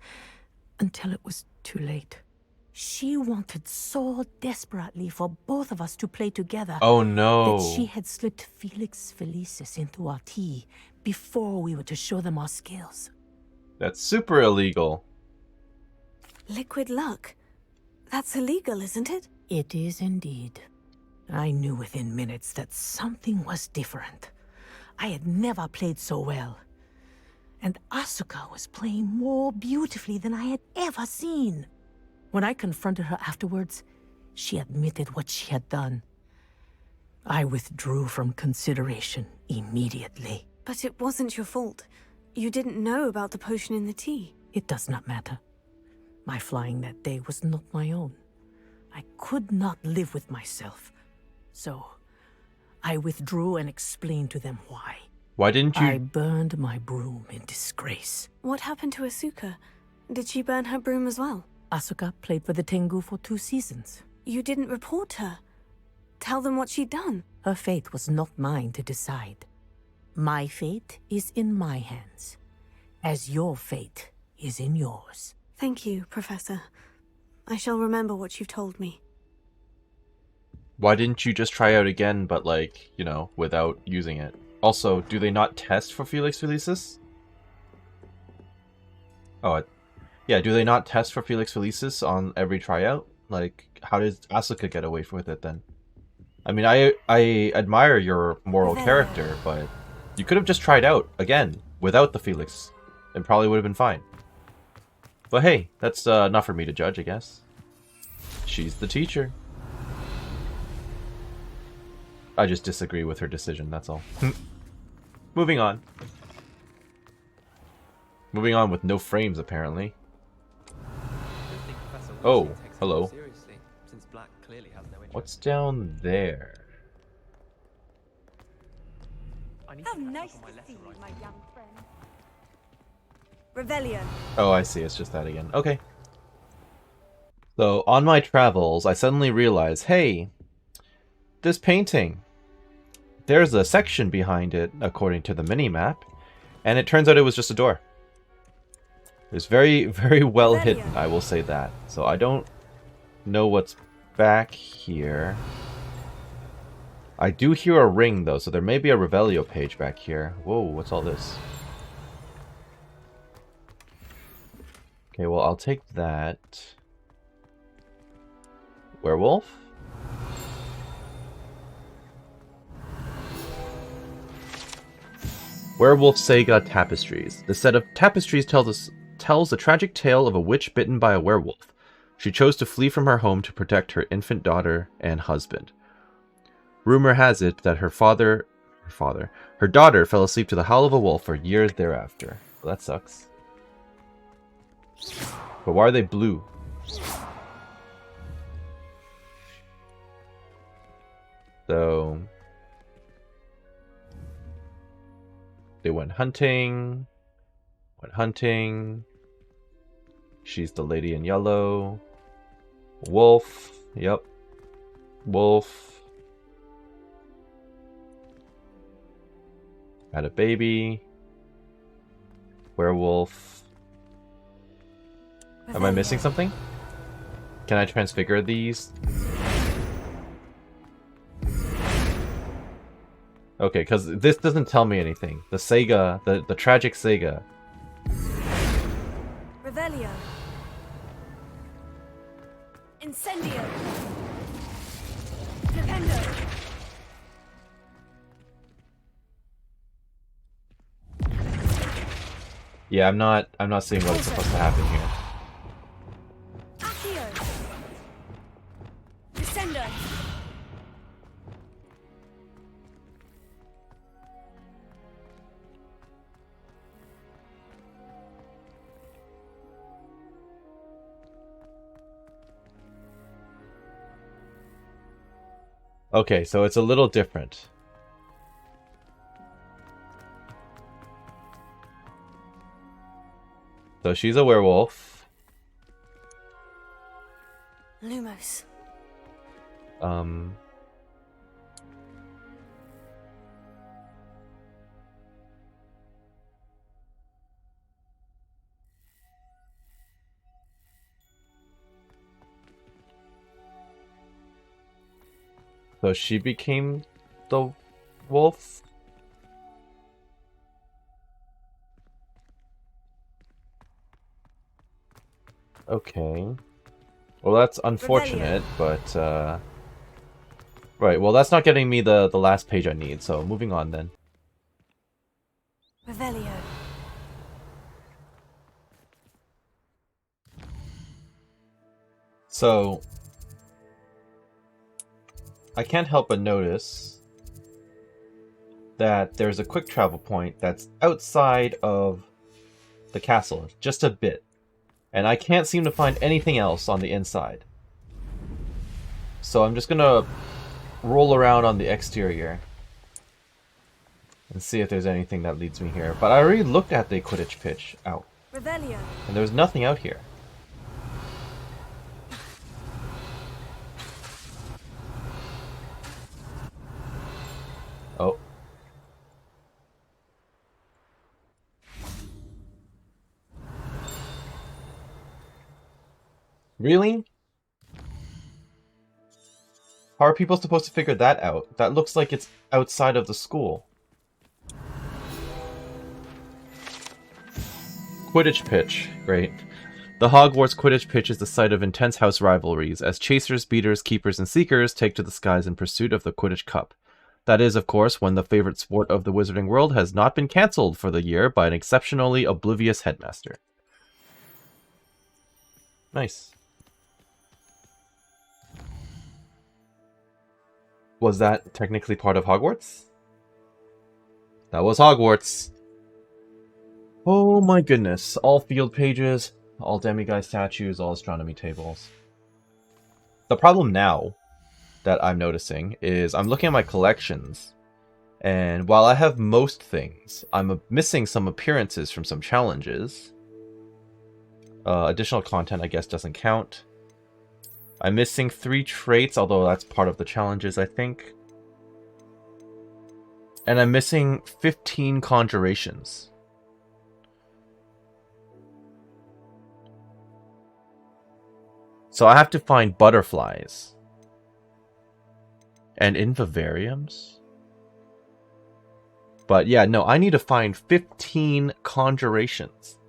until it was too late. She wanted so desperately for both of us to play together. Oh no. That she had slipped Felix Felicis into our tea before we were to show them our skills. That's super illegal. Liquid luck? That's illegal, isn't it? It is indeed. I knew within minutes that something was different. I had never played so well. And Asuka was playing more beautifully than I had ever seen. When I confronted her afterwards, she admitted what she had done. I withdrew from consideration immediately. But it wasn't your fault. You didn't know about the potion in the tea. It does not matter. My flying that day was not my own. I could not live with myself. So, I withdrew and explained to them why. Why didn't you... I burned my broom in disgrace. What happened to Asuka? Did she burn her broom as well? Asuka played for the Tengu for 2 seasons. You didn't report her. Tell them what she'd done. Her fate was not mine to decide. My fate is in my hands, as your fate is in yours. Thank you, Professor. I shall remember what you've told me. Why didn't you just try out again, but like, you know, without using it? Also, do they not test for Felix Felicis? Oh, yeah, do they not test for Felix Felicis on every tryout? Like, how did Asuka get away with it then? I mean, I admire your moral character, but you could have just tried out again without the Felix and probably would have been fine. But hey, that's not for me to judge, I guess. She's the teacher. I just disagree with her decision, that's all. Moving on. Moving on with no frames, apparently. Oh, hello. What's down there? How nice to see you, my young friend. Revelio. Oh, I see. It's just that again. Okay. So, on my travels, I suddenly realized, hey, this painting, there's a section behind it, according to the mini-map, and it turns out it was just a door. It's very, very well hidden, I will say that. So I don't know what's back here. I do hear a ring, though, so there may be a Revelio page back here. Whoa, what's all this? Okay, well, I'll take that. Werewolf? Werewolf Sega Tapestries. The set of tapestries tells the tragic tale of a witch bitten by a werewolf. She chose to flee from her home to protect her infant daughter and husband. Rumor has it that her daughter fell asleep to the howl of a wolf for years thereafter. Well, that sucks. But why are they blue? So they went hunting. She's the lady in yellow. Wolf. Yep. Wolf. Had a baby. Werewolf. Am I missing something? Can I transfigure these? Okay, because this doesn't tell me anything. The Sega, the tragic Sega. Revelio. Incendio. Defendo. Yeah, I'm not seeing what's supposed to happen here. Accio. Descendo. Okay, so it's a little different. So she's a werewolf. Lumos. So she became the wolf? Okay. Well, that's unfortunate, but, right, well, that's not getting me the last page I need, so moving on then. Revelio. So, I can't help but notice that there's a quick travel point that's outside of the castle, just a bit. And I can't seem to find anything else on the inside. So I'm just gonna roll around on the exterior and see if there's anything that leads me here. But I already looked at the Quidditch pitch out. Revelio. And there's nothing out here. Really? How are people supposed to figure that out? That looks like it's outside of the school. Quidditch pitch. Great. The Hogwarts Quidditch pitch is the site of intense house rivalries, as chasers, beaters, keepers, and seekers take to the skies in pursuit of the Quidditch Cup. That is, of course, when the favorite sport of the wizarding world has not been cancelled for the year by an exceptionally oblivious headmaster. Nice. Was that technically part of Hogwarts? That was Hogwarts. Oh my goodness. All field pages, all demiguise statues, all astronomy tables. The problem now that I'm noticing is I'm looking at my collections, and while I have most things, I'm missing some appearances from some challenges. Additional content, I guess, doesn't count. I'm missing 3 traits, although that's part of the challenges, I think. And I'm missing 15 conjurations. So I have to find butterflies. And invivariums? But yeah, no, I need to find 15 conjurations.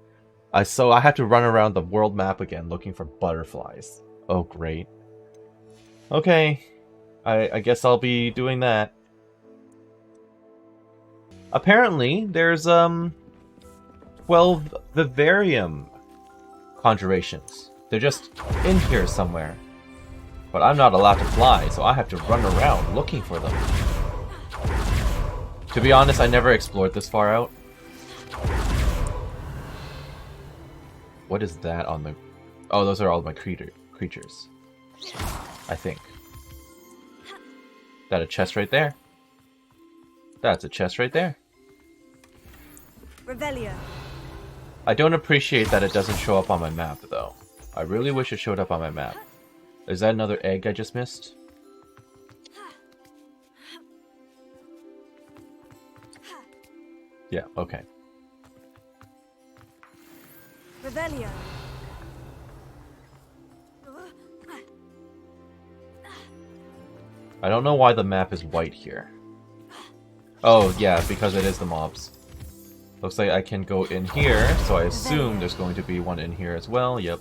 So I have to run around the world map again looking for butterflies. Oh, great. Okay. I guess I'll be doing that. Apparently, there's 12 vivarium conjurations. They're just in here somewhere. But I'm not allowed to fly, so I have to run around looking for them. To be honest, I never explored this far out. What is that on the... Oh, those are all my creatures. I think. That a chest right there? That's a chest right there. Revelio. I don't appreciate that it doesn't show up on my map, though. I really wish it showed up on my map. Is that another egg I just missed? Yeah, okay. Revelio. I don't know why the map is white here. Oh, yeah, because it is the mobs. Looks like I can go in here, so I assume there's going to be one in here as well. Yep.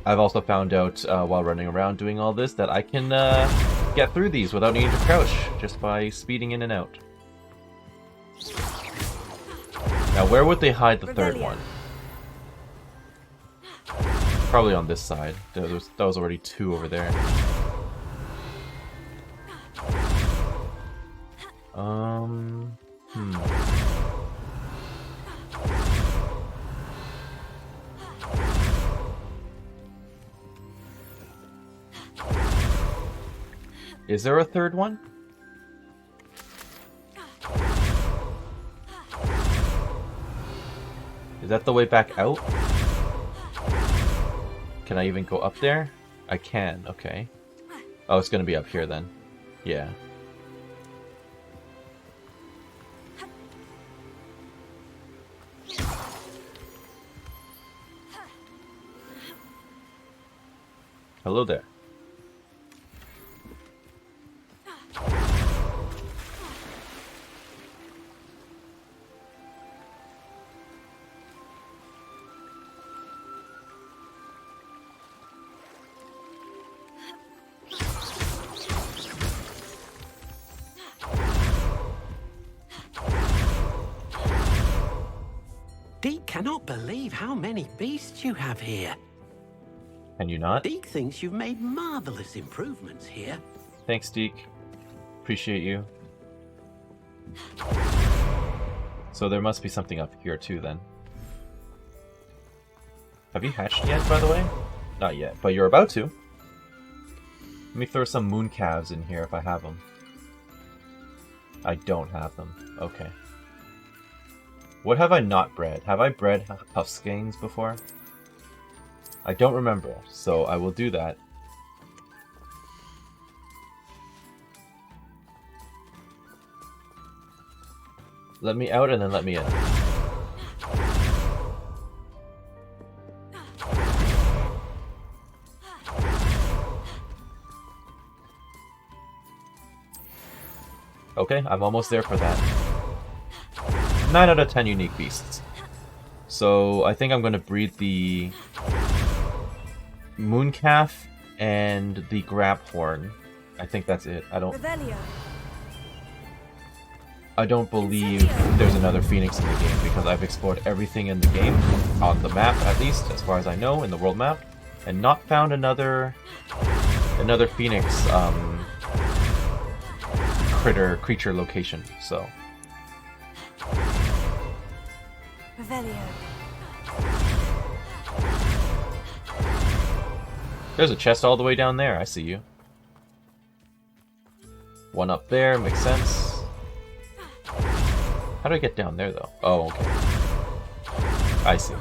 I've also found out while running around doing all this that I can get through these without needing to crouch, just by speeding in and out. Now, where would they hide the third one? Probably on this side. That was already 2 over there. Is there a third one? Is that the way back out? Can I even go up there? I can, okay. Oh, it's gonna be up here then. Yeah. Hello there. Deke cannot believe how many beasts you have here. Can you not? Deke thinks you've made marvelous improvements here. Thanks, Deke. Appreciate you. So there must be something up here too then. Have you hatched yet, by the way? Not yet, but you're about to. Let me throw some moon calves in here if I have them. I don't have them. Okay. What have I not bred? Have I bred Puffskeins before? I don't remember, so I will do that. Let me out and then let me in. Okay, I'm almost there for that. 9 out of 10 unique beasts. So I think I'm going to breed the Mooncalf and the Graphorn. I think that's it. I don't believe there's another Phoenix in the game because I've explored everything in the game, on the map at least, as far as I know, in the world map, and not found another Phoenix creature location. So there's a chest all the way down there. I see you. One up there, makes sense. How do I get down there, though? Oh, okay. I see.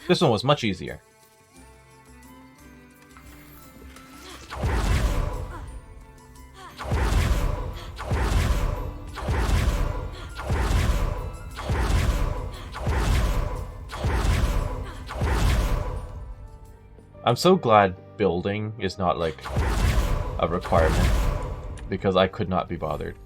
This one was much easier. I'm so glad building is not like a requirement, because I could not be bothered.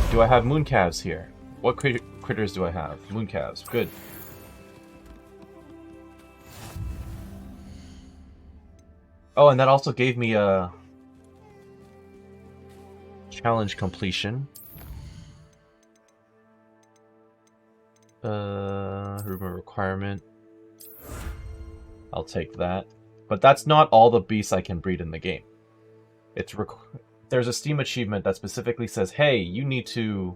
Do I have mooncalves here? What critters do I have? Mooncalves. Good. Oh, and that also gave me a challenge completion. Rumor requirement. I'll take that. But that's not all the beasts I can breed in the game. It's there's a Steam achievement that specifically says, hey, you need to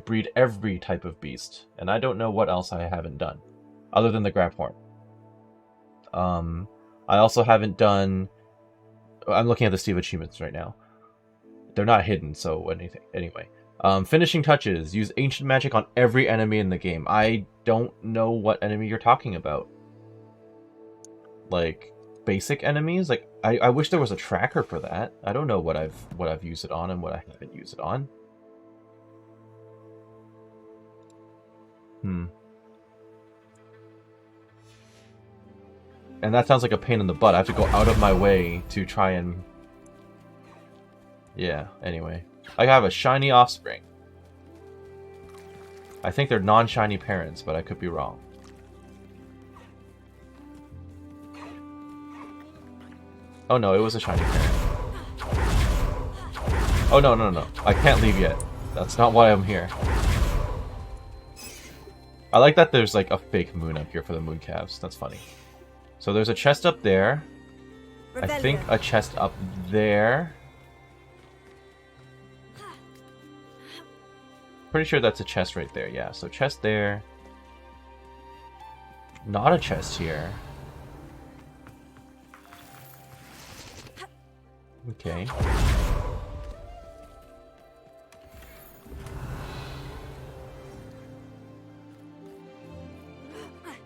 breed every type of beast, and I don't know what else I haven't done other than the Graphorn. I also haven't done. I'm looking at the Steam achievements right now. They're not hidden, so anyway. Finishing touches: use ancient magic on every enemy in the game. I don't know what enemy you're talking about. Like basic enemies? Like I wish there was a tracker for that. I don't know what I've used it on and what I haven't used it on. And that sounds like a pain in the butt. I have to go out of my way to try and... Yeah, anyway. I have a shiny offspring. I think they're non-shiny parents, but I could be wrong. Oh no, it was a shiny parent. Oh no. I can't leave yet. That's not why I'm here. I like that there's like a fake moon up here for the mooncalves. That's funny. So there's a chest up there. I think a chest up there. Pretty sure that's a chest right there, yeah. So chest there. Not a chest here. Okay.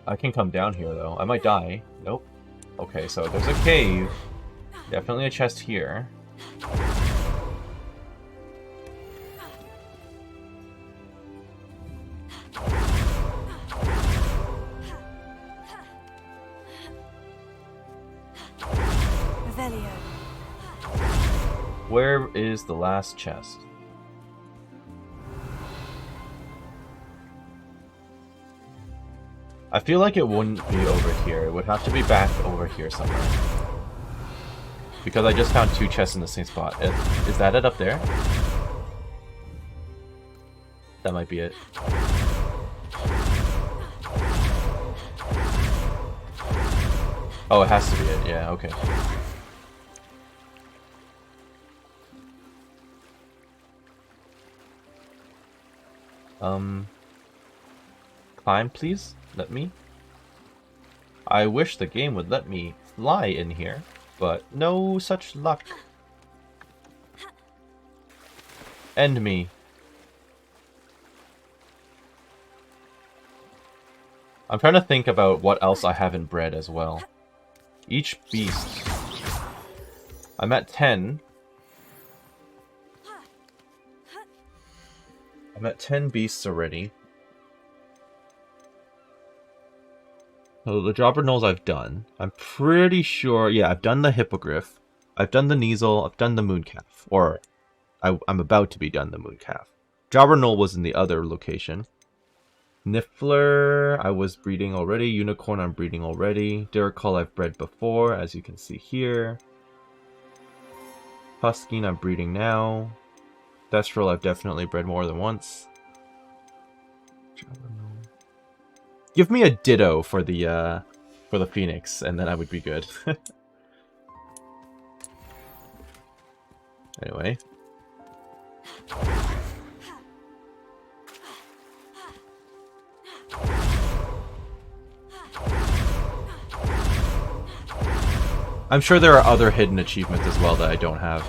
I can come down here, though. I might die. Nope. Okay, so there's a cave. Definitely a chest here. Where is the last chest? I feel like it wouldn't be over here. It would have to be back over here somewhere. Because I just found 2 chests in the same spot. Is that it up there? That might be it. Oh, it has to be it. Yeah, okay. Climb, please? Let me? I wish the game would let me fly in here. but no such luck. End me. I'm trying to think about what else I haven't bred as well. Each beast. I'm at 10. I'm at 10 beasts already. So the jobber gnolls I've done. I'm pretty sure, yeah, I've done the hippogriff. I've done the Kneasel. I've done the mooncalf. Or, I'm about to be done the mooncalf. Jobber gnoll was in the other location. Niffler, I was breeding already. Unicorn, I'm breeding already. Dirical, I've bred before, as you can see here. Puskeen, I'm breeding now. Thestral, I've definitely bred more than once. Give me a Ditto for the Phoenix, and then I would be good. Anyway. I'm sure there are other hidden achievements as well that I don't have.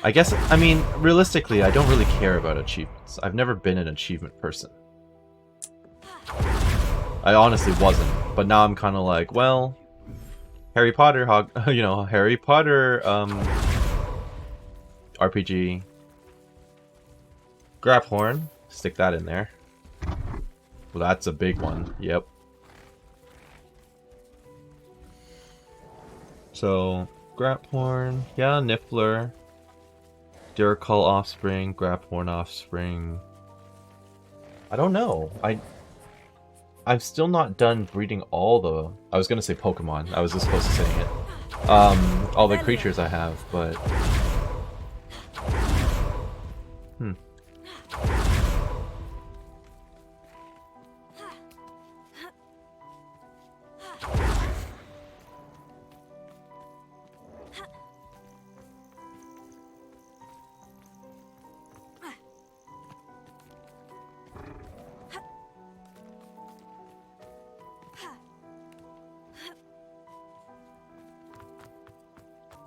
I guess, I mean, realistically, I don't really care about achievements. I've never been an achievement person. I honestly wasn't, but now I'm kind of like, well, Harry Potter, Harry Potter, RPG. Graphorn, stick that in there. Well, that's a big one, yep. So, Graphorn, yeah, Niffler. Dirical offspring, Graphorn offspring. I don't know. I'm still not done breeding all the... I was gonna say Pokemon. I was this close to saying it. All the creatures I have, but...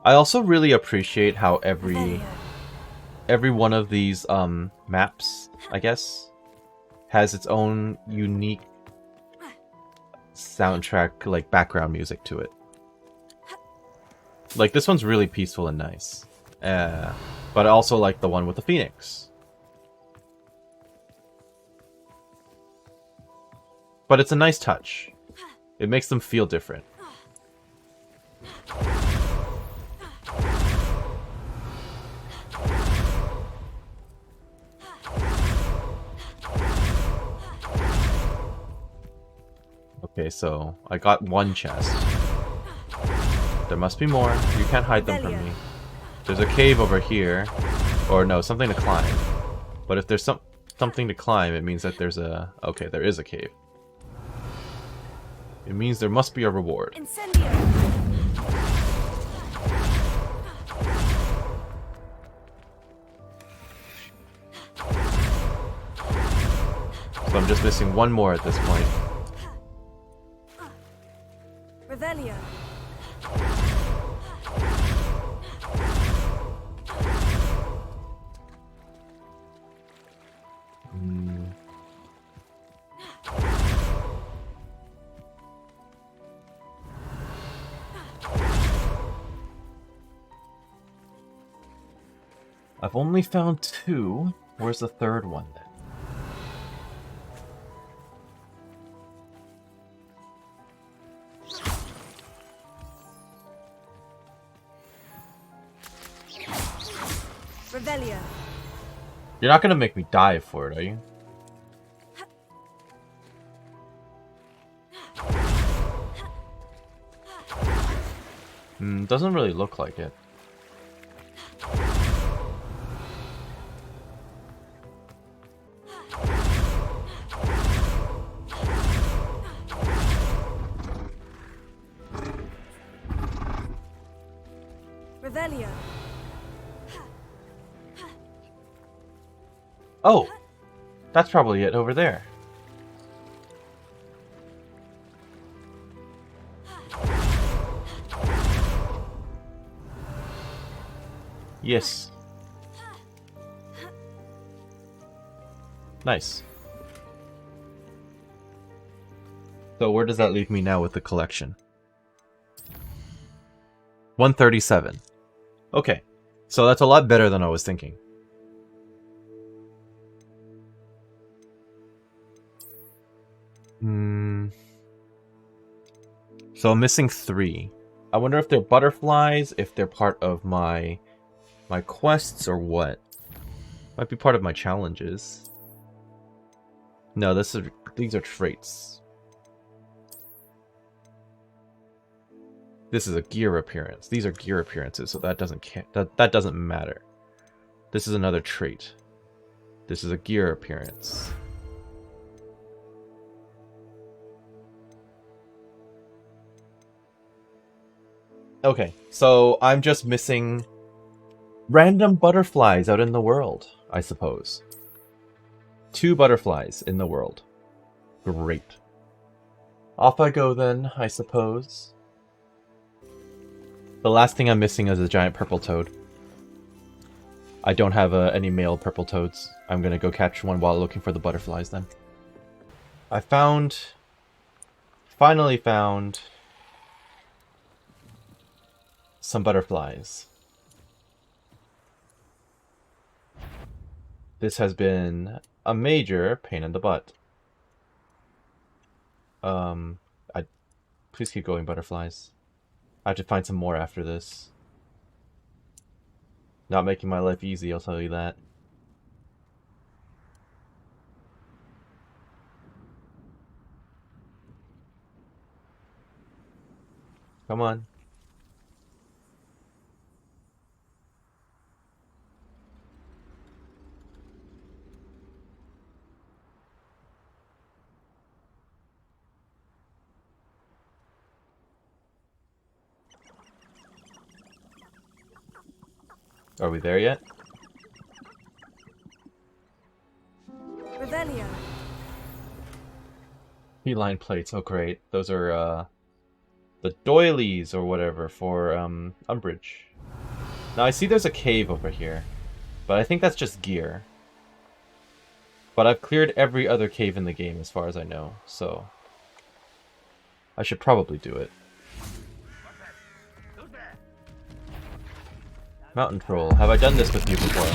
I also really appreciate how every one of these maps, I guess, has its own unique soundtrack, like background music to it. Like this one's really peaceful and nice, but I also like the one with the Phoenix. But it's a nice touch. It makes them feel different. Okay, so I got one chest. There must be more. You can't hide them from me. There's a cave over here. Or no, something to climb. But if there's something to climb, it means that there's a... Okay, there is a cave. It means there must be a reward. So I'm just missing one more at this point. Revelio. I've only found 2. Where's the third one then? Revelio. You're not gonna make me dive for it, are you? Doesn't really look like it. Revelio. Oh! That's probably it over there. Yes. Nice. So where does that leave me now with the collection? 137. Okay. So that's a lot better than I was thinking. So I'm missing 3. I wonder if they're butterflies, if they're part of my quests, or what. Might be part of my challenges. No, these are traits. This is a gear appearance. These are gear appearances, so that doesn't matter. This is another trait. This is a gear appearance. Okay, so I'm just missing random butterflies out in the world, I suppose. 2 butterflies in the world. Great. Off I go then, I suppose. The last thing I'm missing is a giant purple toad. I don't have any male purple toads. I'm gonna go catch one while looking for the butterflies then. I finally found some butterflies. This has been a major pain in the butt. Please keep going, butterflies. I have to find some more after this. Not making my life easy, I'll tell you that. Come on. Are we there yet? Revelio. Feline plates, oh great. Those are the doilies or whatever for Umbridge. Now I see there's a cave over here, but I think that's just gear. But I've cleared every other cave in the game as far as I know, so I should probably do it. Mountain Troll, have I done this with you before?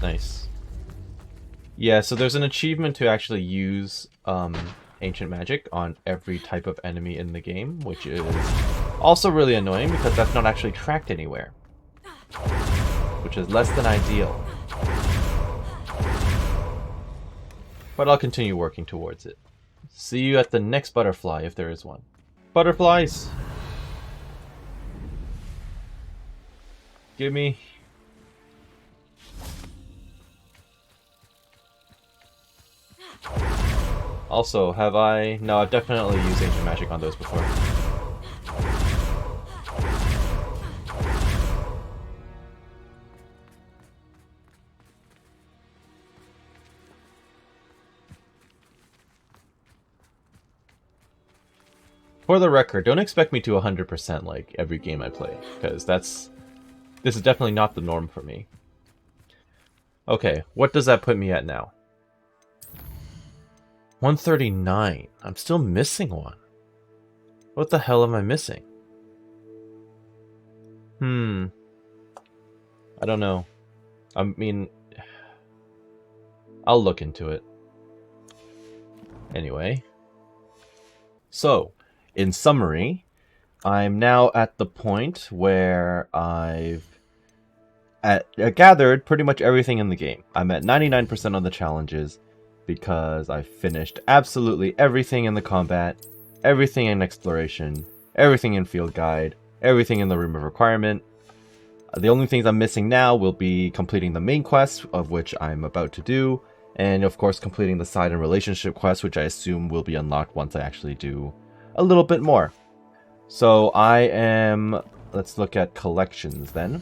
Nice. Yeah, so there's an achievement to actually use ancient magic on every type of enemy in the game, which is also really annoying because that's not actually tracked anywhere, which is less than ideal. But I'll continue working towards it. See you at the next butterfly if there is one. Butterflies! Give me. Also, have I... No, I've definitely used ancient magic on those before. For the record, don't expect me to 100% like every game I play, because this is definitely not the norm for me. Okay, what does that put me at now? 139. I'm still missing one. What the hell am I missing? I don't know. I mean, I'll look into it. Anyway. So, in summary, I'm now at the point where I've gathered pretty much everything in the game. I'm at 99% on the challenges because I finished absolutely everything in the combat, everything in exploration, everything in field guide, everything in the room of requirement. The only things I'm missing now will be completing the main quest, of which I'm about to do, and of course completing the side and relationship quest, which I assume will be unlocked once I actually do a little bit more. So let's look at collections then.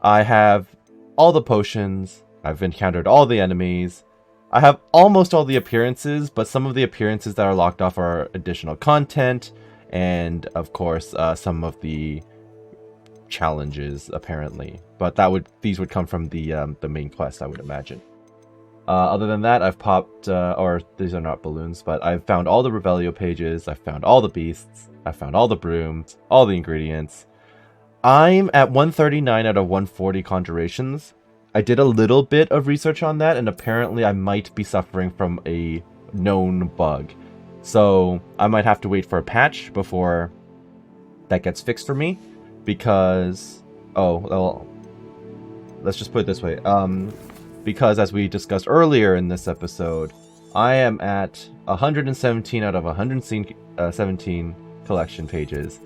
I have all the potions, I've encountered all the enemies, I have almost all the appearances, but some of the appearances that are locked off are additional content, and of course some of the challenges apparently. But these would come from the main quest, I would imagine. Other than that, I've popped, or these are not balloons, but I've found all the Revelio pages, I've found all the beasts, I've found all the brooms, all the ingredients. I'm at 139 out of 140 conjurations. I did a little bit of research on that, and apparently I might be suffering from a known bug. So I might have to wait for a patch before that gets fixed for me, because... oh, well, let's just put it this way. Because as we discussed earlier in this episode, I am at 117 out of 117 collection pages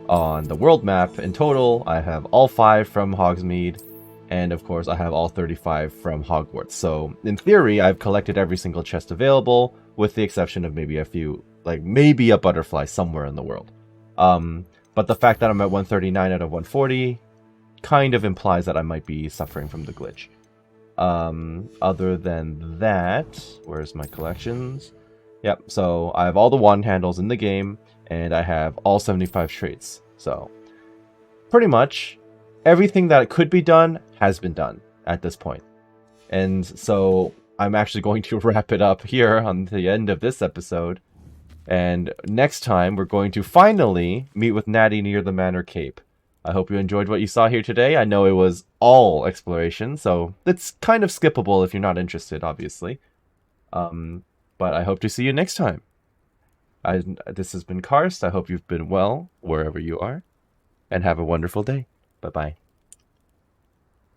on the world map. In total, I have all 5 from Hogsmeade, and of course I have all 35 from Hogwarts. So in theory, I've collected every single chest available, with the exception of maybe a few, like maybe a butterfly somewhere in the world. But the fact that I'm at 139 out of 140 kind of implies that I might be suffering from the glitch. Other than that, where's my collections? Yep, so I have all the wand handles in the game, and I have all 75 traits. So, pretty much, everything that could be done has been done at this point. And so, I'm actually going to wrap it up here on the end of this episode. And next time, we're going to finally meet with Natty near the Manor Cape. I hope you enjoyed what you saw here today. I know it was all exploration, so it's kind of skippable if you're not interested, obviously. But I hope to see you next time. This has been Karst. I hope you've been well, wherever you are. And have a wonderful day. Bye-bye.